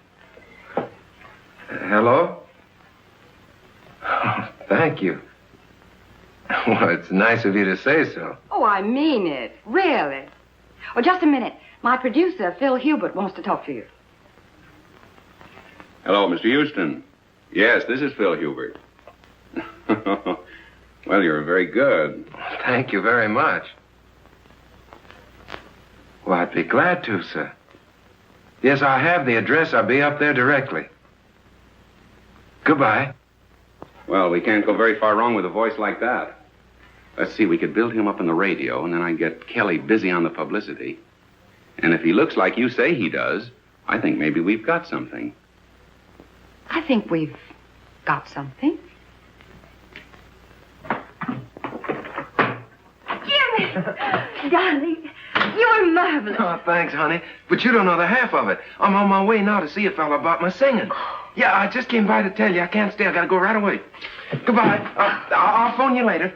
Hello? Oh, thank you. Well, it's nice of you to say so. Oh, I mean it. Really. Oh, just a minute. My producer, Phil Hubert, wants to talk to you. Hello, Mr. Houston. Yes, this is Phil Hubert. Well, you're very good. Thank you very much. Well, I'd be glad to, sir. Yes, I have the address. I'll be up there directly. Goodbye. Well, we can't go very far wrong with a voice like that. Let's see, we could build him up on the radio, and then I'd get Kelly busy on the publicity. And if he looks like you say he does, I think maybe we've got something. I think we've got something. Jimmy! Darling, you are marvelous. Oh, thanks, honey. But you don't know the half of it. I'm on my way now to see a fellow about my singing. Yeah, I just came by to tell you. I can't stay. I gotta go right away. Goodbye. I'll phone you later.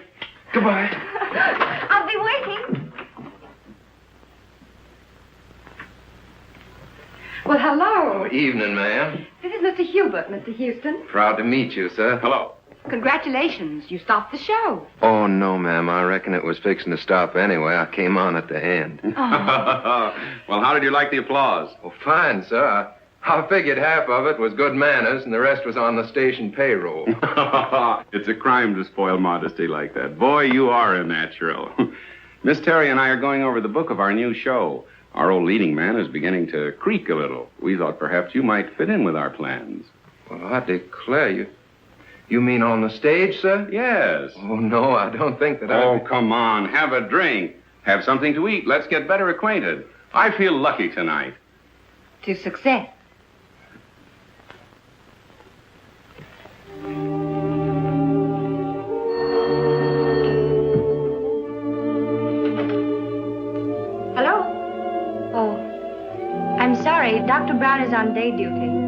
Goodbye. I'll be waiting. Well, hello. Evening, ma'am. This is Mr. Hubert, Mr. Houston. Proud to meet you, sir. Hello. Congratulations. You stopped the show. Oh, no, ma'am. I reckon it was fixing to stop anyway. I came on at the end. Well, how did you like the applause? Oh, fine, sir. I figured half of it was good manners and the rest was on the station payroll. It's a crime to spoil modesty like that. Boy, you are a natural. Miss Terry and I are going over the book of our new show. Our old leading man is beginning to creak a little. We thought perhaps you might fit in with our plans. Well, I declare you. You mean on the stage, sir? Yes. Oh, no, I don't think that Oh, come on. Have a drink. Have something to eat. Let's get better acquainted. I feel lucky tonight. To success. Hello? Oh, I'm sorry. Dr. Brown is on day duty.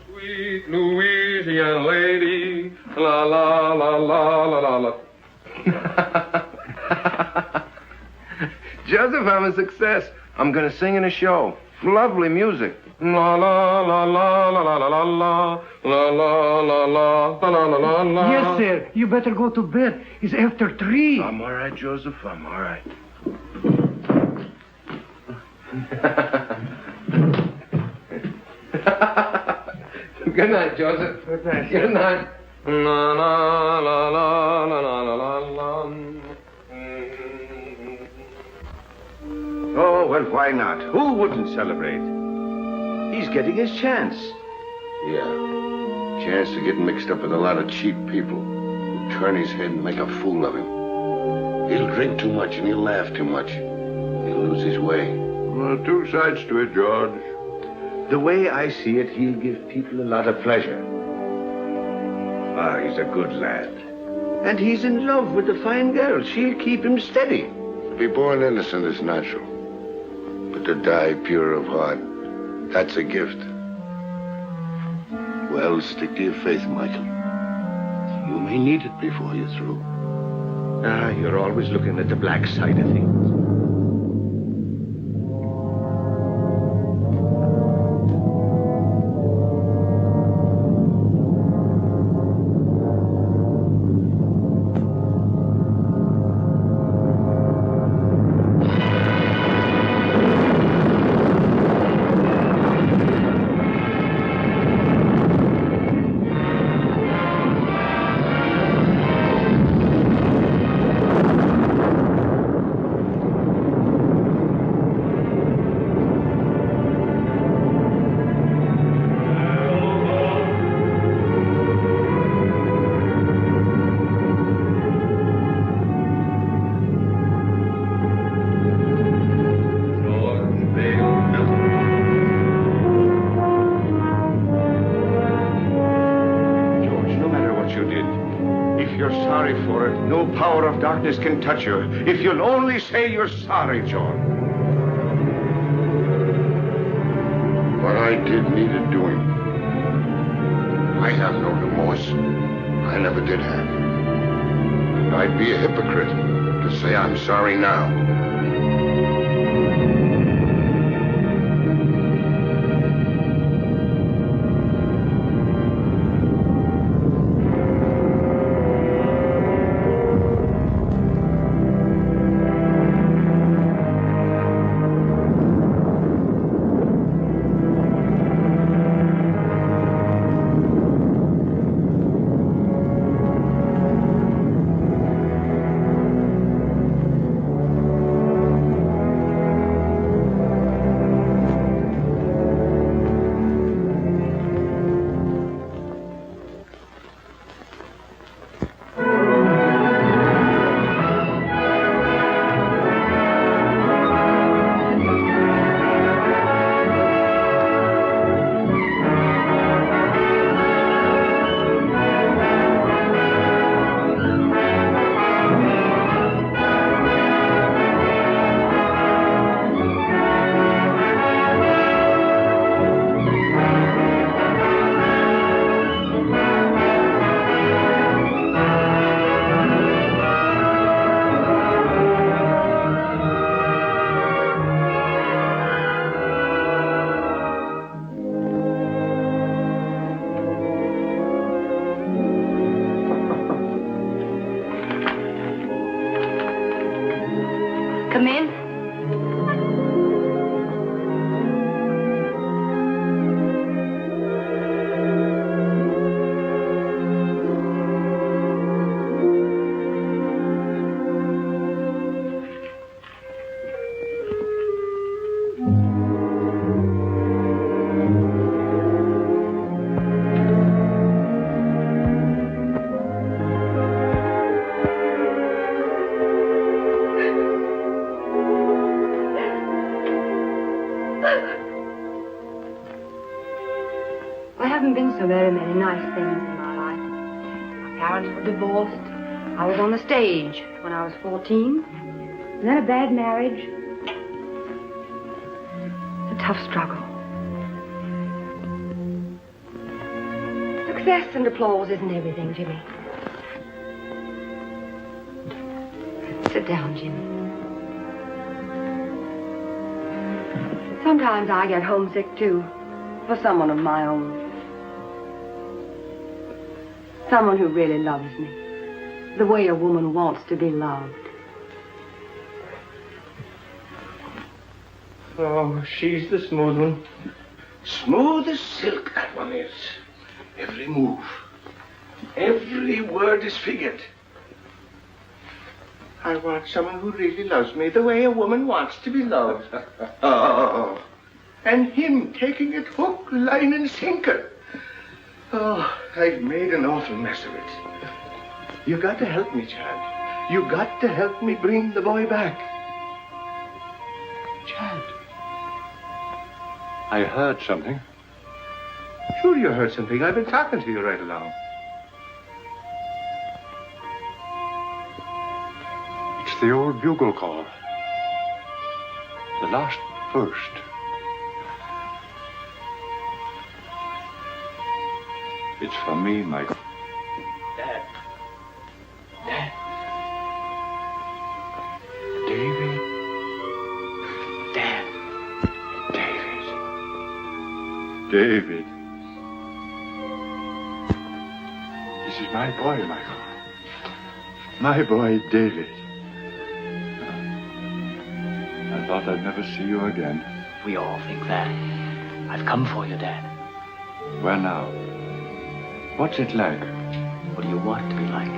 Sweet Louisiana lady, la la la la la la la. Joseph, I'm a success. I'm going to sing in a show. Lovely music. La la la la la la la la la la la la la la la la. Yes, sir. You better go to bed. It's after 3. I'm all right, Joseph. I'm all right. Good night, Joseph. Good night. Good night. La la la la la la la la. Oh, well, why not? Who wouldn't celebrate? He's getting his chance. Yeah. Chance to get mixed up with a lot of cheap people who turn his head and make a fool of him. He'll drink too much and he'll laugh too much. He'll lose his way. Well, 2 sides to it, George. The way I see it, he'll give people a lot of pleasure. Ah, he's a good lad. And he's in love with a fine girl. She'll keep him steady. To be born innocent is natural. But to die pure of heart, that's a gift. Well, stick to your faith, Michael. You may need it before you're through. Ah, you're always looking at the black side of things. you did. If you're sorry for it, no power of darkness can touch you. If you'll only say you're sorry, John. What I did needed doing. I have no remorse. I never did have. And I'd be a hypocrite to say I'm sorry now. Come in. There haven't been so very many nice things in my life. My parents were divorced. I was on the stage when I was 14. And then a bad marriage. It's a tough struggle. Success and applause isn't everything, Jimmy. Sit down, Jimmy. Sometimes I get homesick, too, for someone of my own. Someone who really loves me, the way a woman wants to be loved. Oh, she's the smooth one. Smooth as silk, that one is. Every move, every word is figured. I want someone who really loves me the way a woman wants to be loved. Oh, and him taking it hook, line, and sinker. Oh, I've made an awful mess of it. You got to help me, Chad. You got to help me bring the boy back. Chad. I heard something. Sure you heard something. I've been talking to you right along. It's the old bugle call. The last burst. It's from me, Michael. Dad. Dad. David. Dad. David. This is my boy, Michael. My boy, David. I thought I'd never see you again. We all think that. I've come for you, Dad. Where now? What's it like? What do you want it to be like?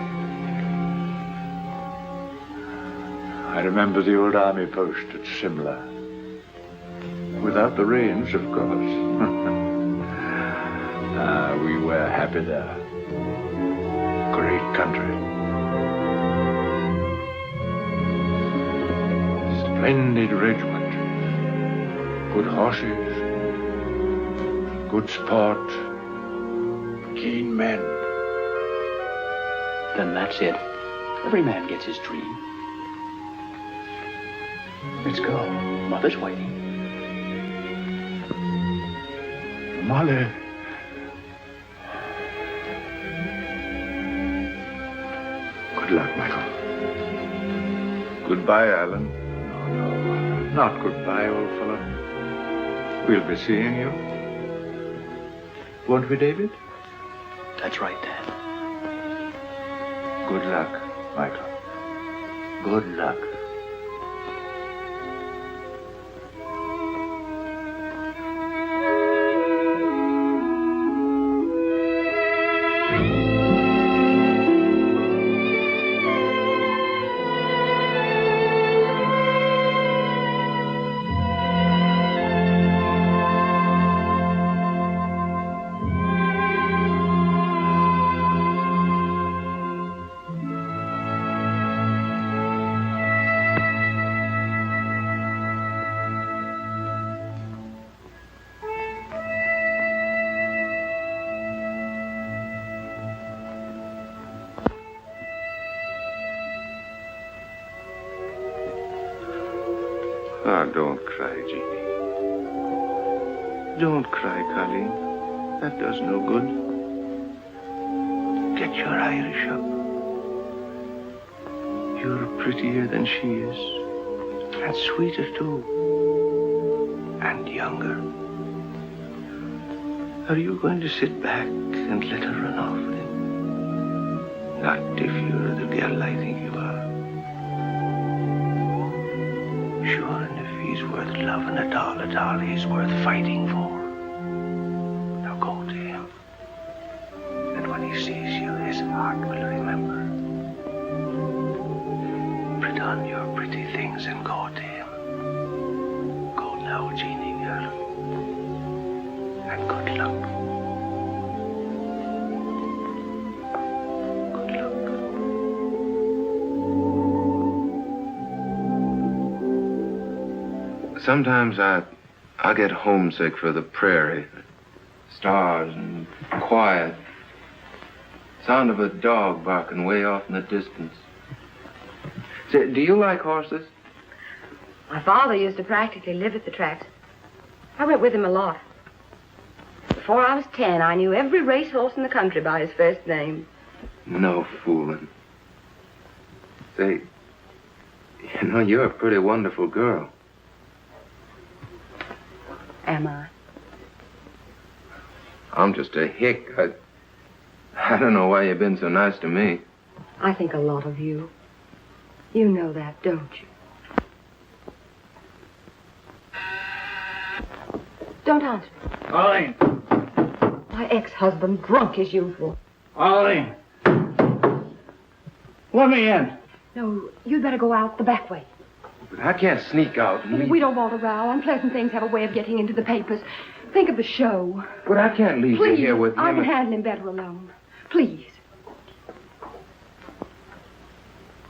I remember the old army post at Simla. Without the rains, of course. We were happy there. Great country. Splendid regiment. Good horses. Good sport. Keen men. then that's it. Every man gets his dream. Let's go. Mother's waiting. Molly. Good luck, Michael. Goodbye, Alan. No, not goodbye, old fellow. We'll be seeing you. Won't we, David? That's right, Dad. Good luck, Michael. Good luck. Ah, don't cry, Jeannie. Don't cry, Colleen. That does no good. Get your Irish up. You're prettier than she is. And sweeter, too. And younger. Are you going to sit back and let her run off with him? Not if you're the girl I think you are. Sure, and if he's worth loving at all, he's worth fighting for. Now go to him. And when he sees you, his heart will remember. Put on your pretty things and go to him. Go now, Jeannie girl. And good luck. Sometimes I get homesick for the prairie. Stars and quiet. Sound of a dog barking way off in the distance. Say, do you like horses? My father used to practically live at the tracks. I went with him a lot. Before I was 10, I knew every racehorse in the country by his first name. No fooling. Say, you know, you're a pretty wonderful girl. Am I? I'm just a hick. I don't know why you've been so nice to me. I think a lot of you. You know that, don't you? Don't answer. Arlene. My ex-husband, drunk as usual. Arlene. Let me in. No, you'd better go out the back way. But I can't sneak out. We don't want a row. Unpleasant things have a way of getting into the papers. Think of the show. But I can't leave you here with him. I can handle him better alone. Please.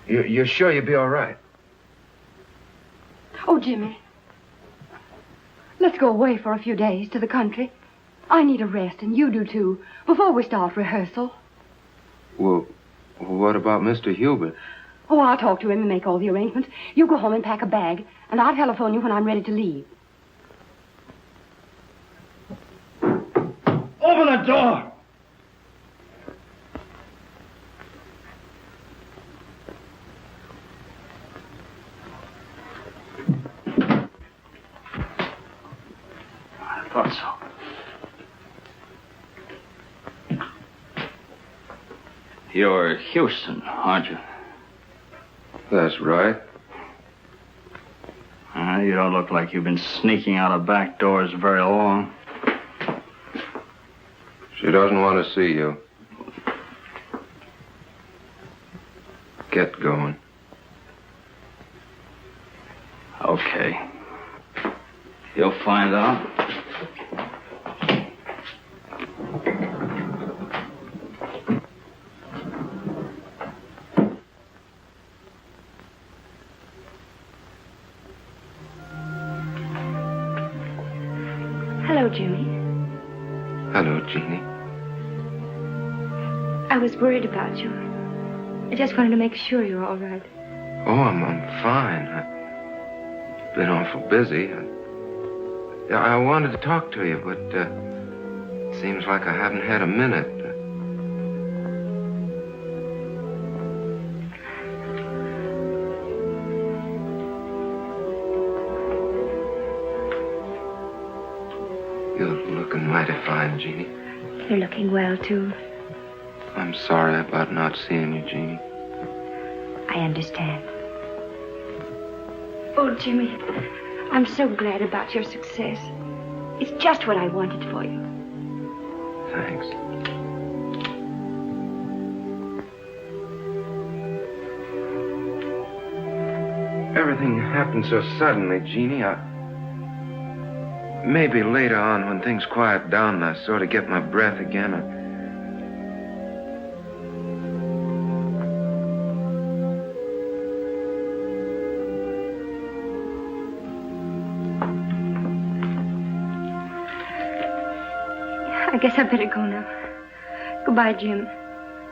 You're sure you'll be all right? Oh, Jimmy. Let's go away for a few days to the country. I need a rest, and you do too, before we start rehearsal. Well, what about Mr. Hubert? Oh, I'll talk to him and make all the arrangements. You go home and pack a bag, and I'll telephone you when I'm ready to leave. Open the door! I thought so. You're Houston, aren't you? That's right. You don't look like you've been sneaking out of back doors very long. She doesn't want to see you. Get going. Okay. You'll find out. Hello, Jimmy. Hello, Jeannie. I was worried about you. I just wanted to make sure you're all right. Oh, I'm fine. I've been awful busy. I wanted to talk to you, but it seems like I haven't had a minute. You're looking mighty fine, Jeannie. You're looking well, too. I'm sorry about not seeing you, Jeannie. I understand. Oh, Jimmy, I'm so glad about your success. It's just what I wanted for you. Thanks. Everything happened so suddenly, Jeannie. Maybe later on, when things quiet down and I sort of get my breath again, I guess I better go now. Goodbye, Jim.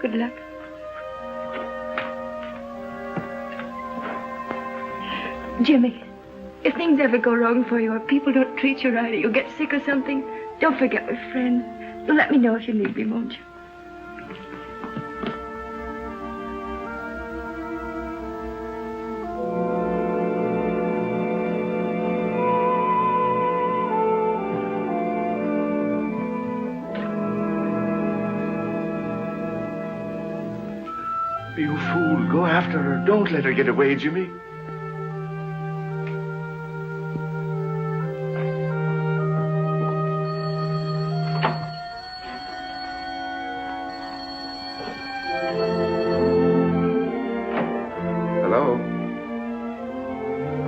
Good luck. Jimmy, if things ever go wrong for you or people don't treat you right or you get sick or something, don't forget we're friends. You'll let me know if you need me, won't you? You fool. Go after her. Don't let her get away, Jimmy. Hello?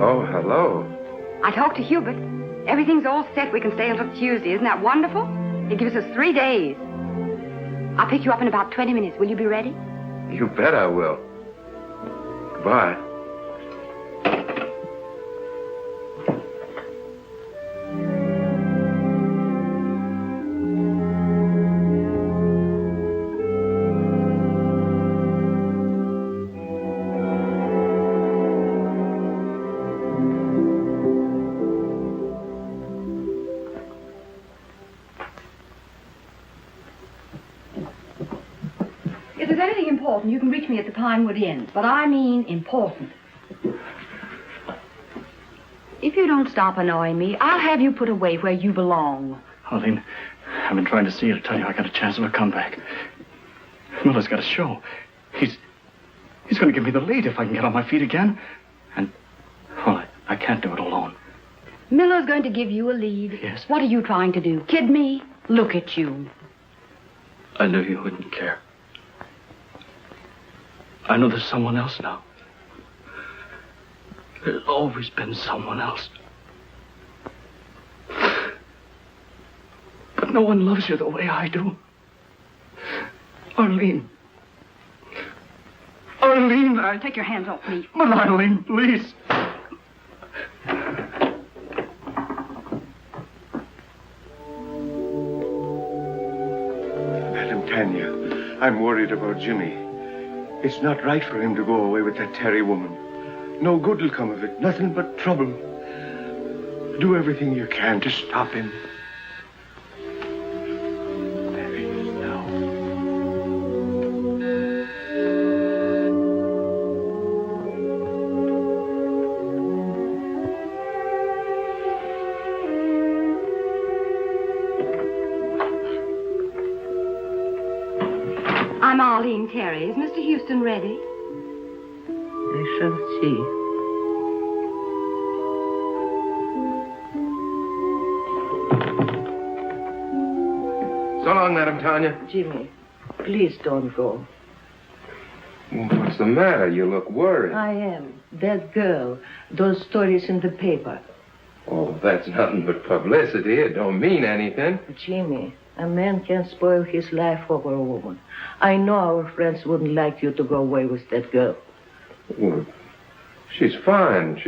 Oh, hello. I talked to Hubert. Everything's all set. We can stay until Tuesday. Isn't that wonderful? It gives us 3 days. I'll pick you up in about 20 minutes. Will you be ready? You bet I will. Goodbye. If there's anything important, you can reach me at the Pinewood Inn. But I mean important. If you don't stop annoying me, I'll have you put away where you belong. Arlene, I've been trying to see you to tell you I got a chance of a comeback. Miller's got a show. He's going to give me the lead if I can get on my feet again. And, well, I can't do it alone. Miller's going to give you a lead. Yes. What are you trying to do? Kid me? Look at you. I knew you wouldn't care. I know there's someone else now. There's always been someone else. But no one loves you the way I do. Arlene. Arlene, Take your hands off me. But Arlene, please. Madam Tanya, I'm worried about Jimmy. It's not right for him to go away with that Terry woman. No good will come of it. Nothing but trouble. Do everything you can to stop him. There he is now. I'm Arlene Terry. Is Mr. Houston ready? I shall see. So long, Madam Tanya. Jimmy, please don't go. What's the matter? You look worried. I am. That girl, those stories in the paper. Oh, that's nothing but publicity. It don't mean anything. Jimmy, a man can't spoil his life over a woman. I know our friends wouldn't like you to go away with that girl. Well, she's fine.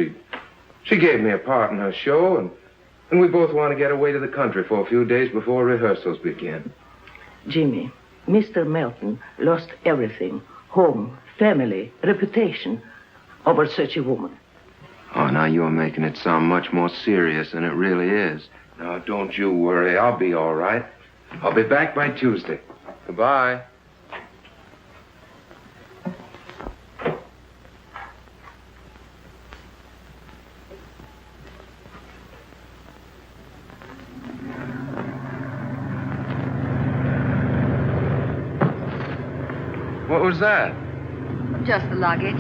She gave me a part in her show, and we both want to get away to the country for a few days before rehearsals begin. Jimmy, Mr. Melton lost everything. Home, family, reputation over such a woman. Oh, now you're making it sound much more serious than it really is. Now, don't you worry. I'll be all right. I'll be back by Tuesday. Goodbye. What was that? Just the luggage.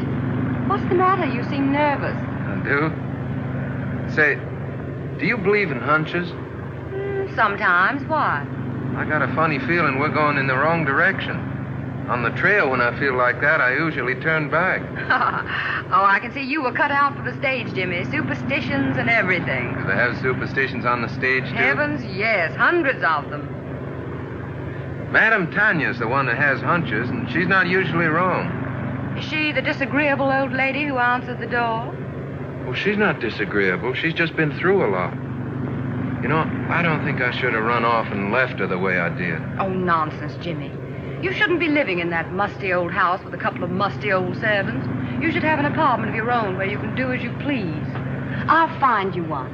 What's the matter? You seem nervous. I do? Say, do you believe in hunches? Sometimes. Why? I got a funny feeling we're going in the wrong direction. On the trail, when I feel like that, I usually turn back. Oh, I can see you were cut out for the stage, Jimmy. Superstitions and everything. Do they have superstitions on the stage, too? Heavens, yes. Hundreds of them. Madame Tanya's the one that has hunches, and she's not usually wrong. Is she the disagreeable old lady who answered the door? Well, she's not disagreeable. She's just been through a lot. You know, I don't think I should have run off and left her the way I did. Oh, nonsense, Jimmy. You shouldn't be living in that musty old house with a couple of musty old servants. You should have an apartment of your own where you can do as you please. I'll find you one.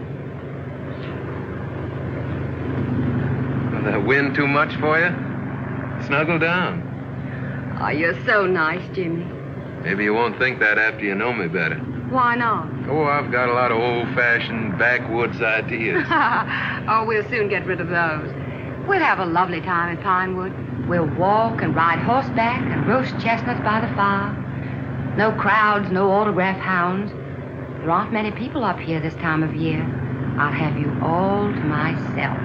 Will that wind too much for you? Snuggle down. Oh, you're so nice, Jimmy. Maybe you won't think that after you know me better. Why not? Oh, I've got a lot of old-fashioned backwoods ideas. Oh, we'll soon get rid of those. We'll have a lovely time in Pinewood. We'll walk and ride horseback and roast chestnuts by the fire. No crowds, no autograph hounds. There aren't many people up here this time of year. I'll have you all to myself.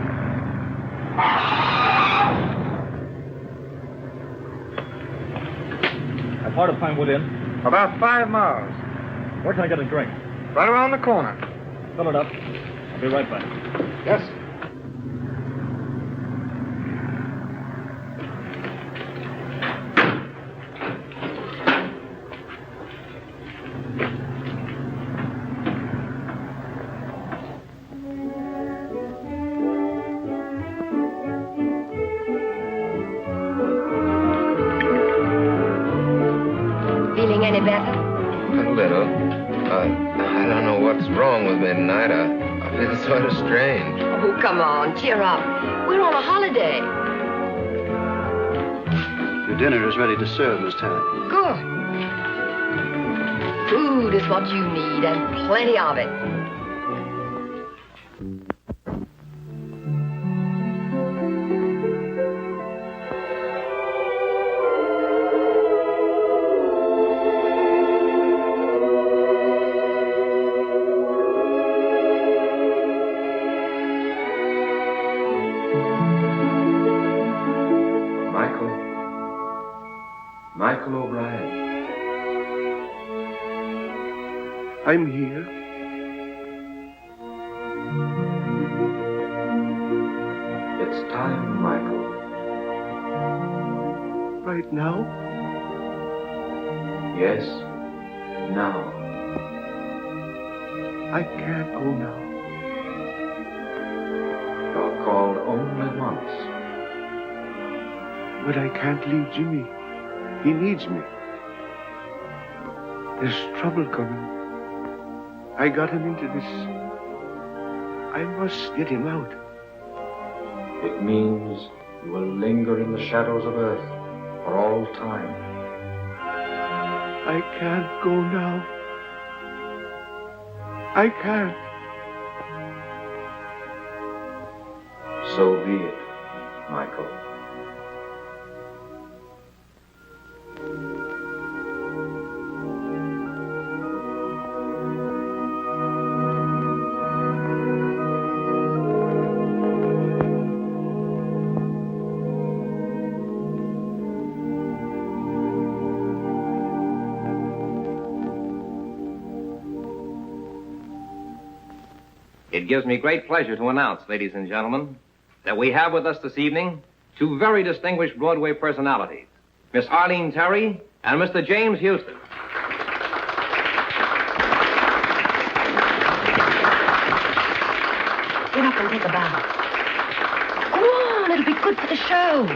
How far to Pinewood Inn? About 5 miles. Where can I get a drink? Right around the corner. Fill it up. I'll be right back. Yes. Feeling any better? A little. I don't know what's wrong with me tonight. I feel sort of strange. Oh, come on, cheer up. We're on a holiday. Your dinner is ready to serve, Miss Tanner. Good. Food is what you need, and plenty of it. Michael O'Brien. I'm here. It's time, Michael. Right now? Yes, now. I can't go now. You're called only once. But I can't leave Jimmy. He needs me. There's trouble coming. I got him into this. I must get him out. It means you will linger in the shadows of Earth for all time. I can't go now. I can't. So be it, Michael. It gives me great pleasure to announce, ladies and gentlemen, that we have with us this evening two very distinguished Broadway personalities, Miss Arlene Terry and Mr. James Houston. Get up and take a bath. Go on, it'll be good for the show.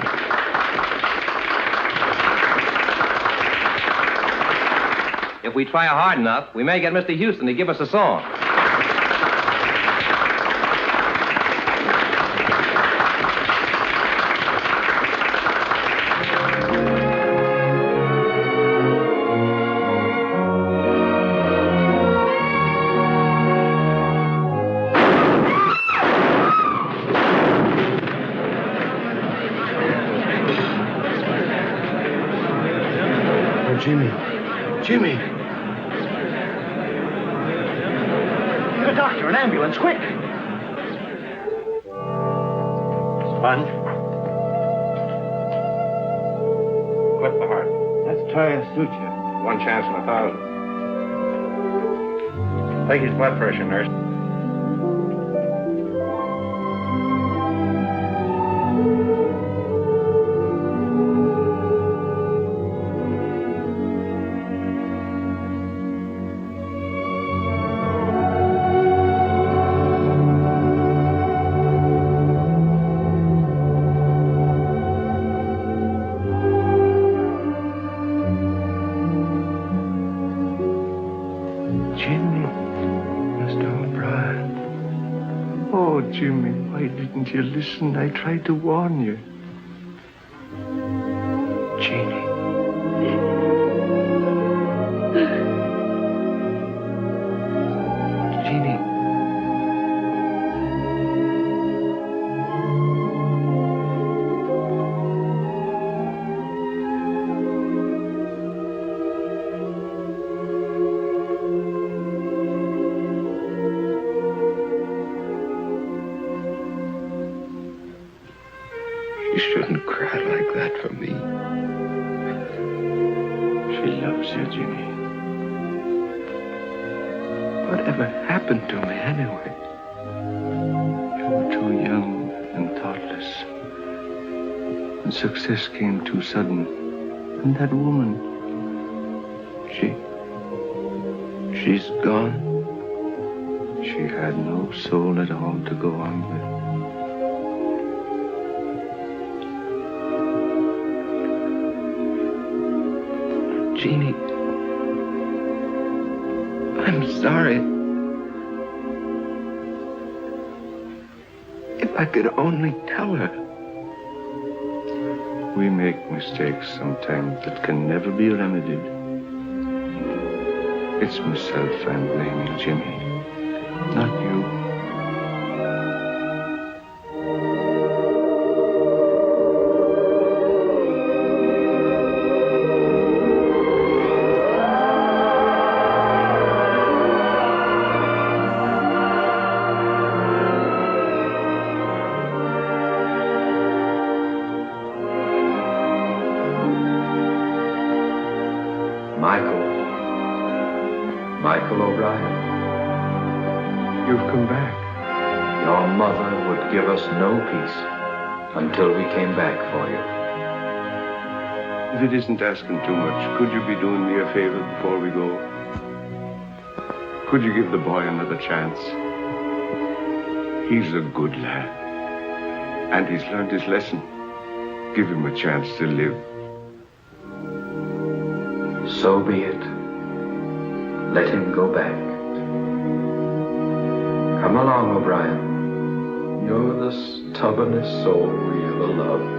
if we try hard enough, we may get Mr. Houston to give us a song. Jimmy. Get a doctor, an ambulance, quick. Sponge. Clip the heart. Let's try a suture. 1 chance in 1,000. Take his blood pressure, nurse. Jimmy, why didn't you listen? I tried to warn you. Jeannie. Jeannie. You shouldn't cry like that for me. She loves you, Jimmy. Whatever happened to me anyway? You were too young and thoughtless. And success came too sudden. And that woman, she's gone. She had no soul at all to go on with. Jeannie, I'm sorry. If I could only tell her. We make mistakes sometimes that can never be remedied. It's myself I'm blaming, Jimmy, not you. Michael O'Brien. You've come back. Your mother would give us no peace until we came back for you. If it isn't asking too much, could you be doing me a favor before we go? Could you give the boy another chance? He's a good lad. And he's learned his lesson. Give him a chance to live. So be it. Let him go back. Come along, O'Brien. You're the stubbornest soul we ever loved.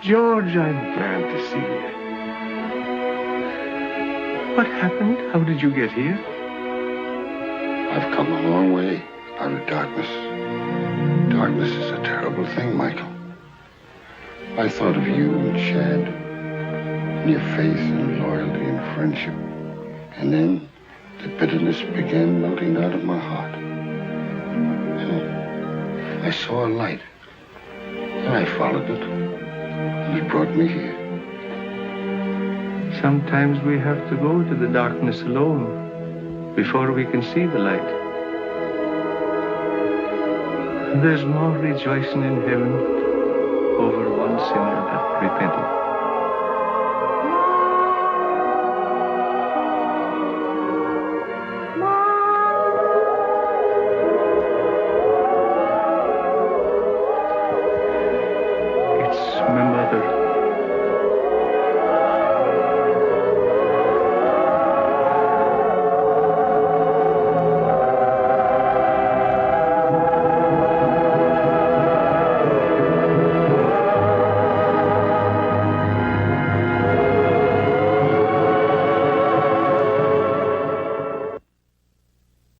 George, I'm glad to see you. What happened? How did you get here? I've come a long way out of darkness. Darkness is a terrible thing, Michael. I thought of you and Shad, and your faith and loyalty and friendship. And then the bitterness began melting out of my heart. And I saw a light, and I followed it. You brought me here. Sometimes we have to go to the darkness alone before we can see the light. There's more rejoicing in heaven over one sinner that repented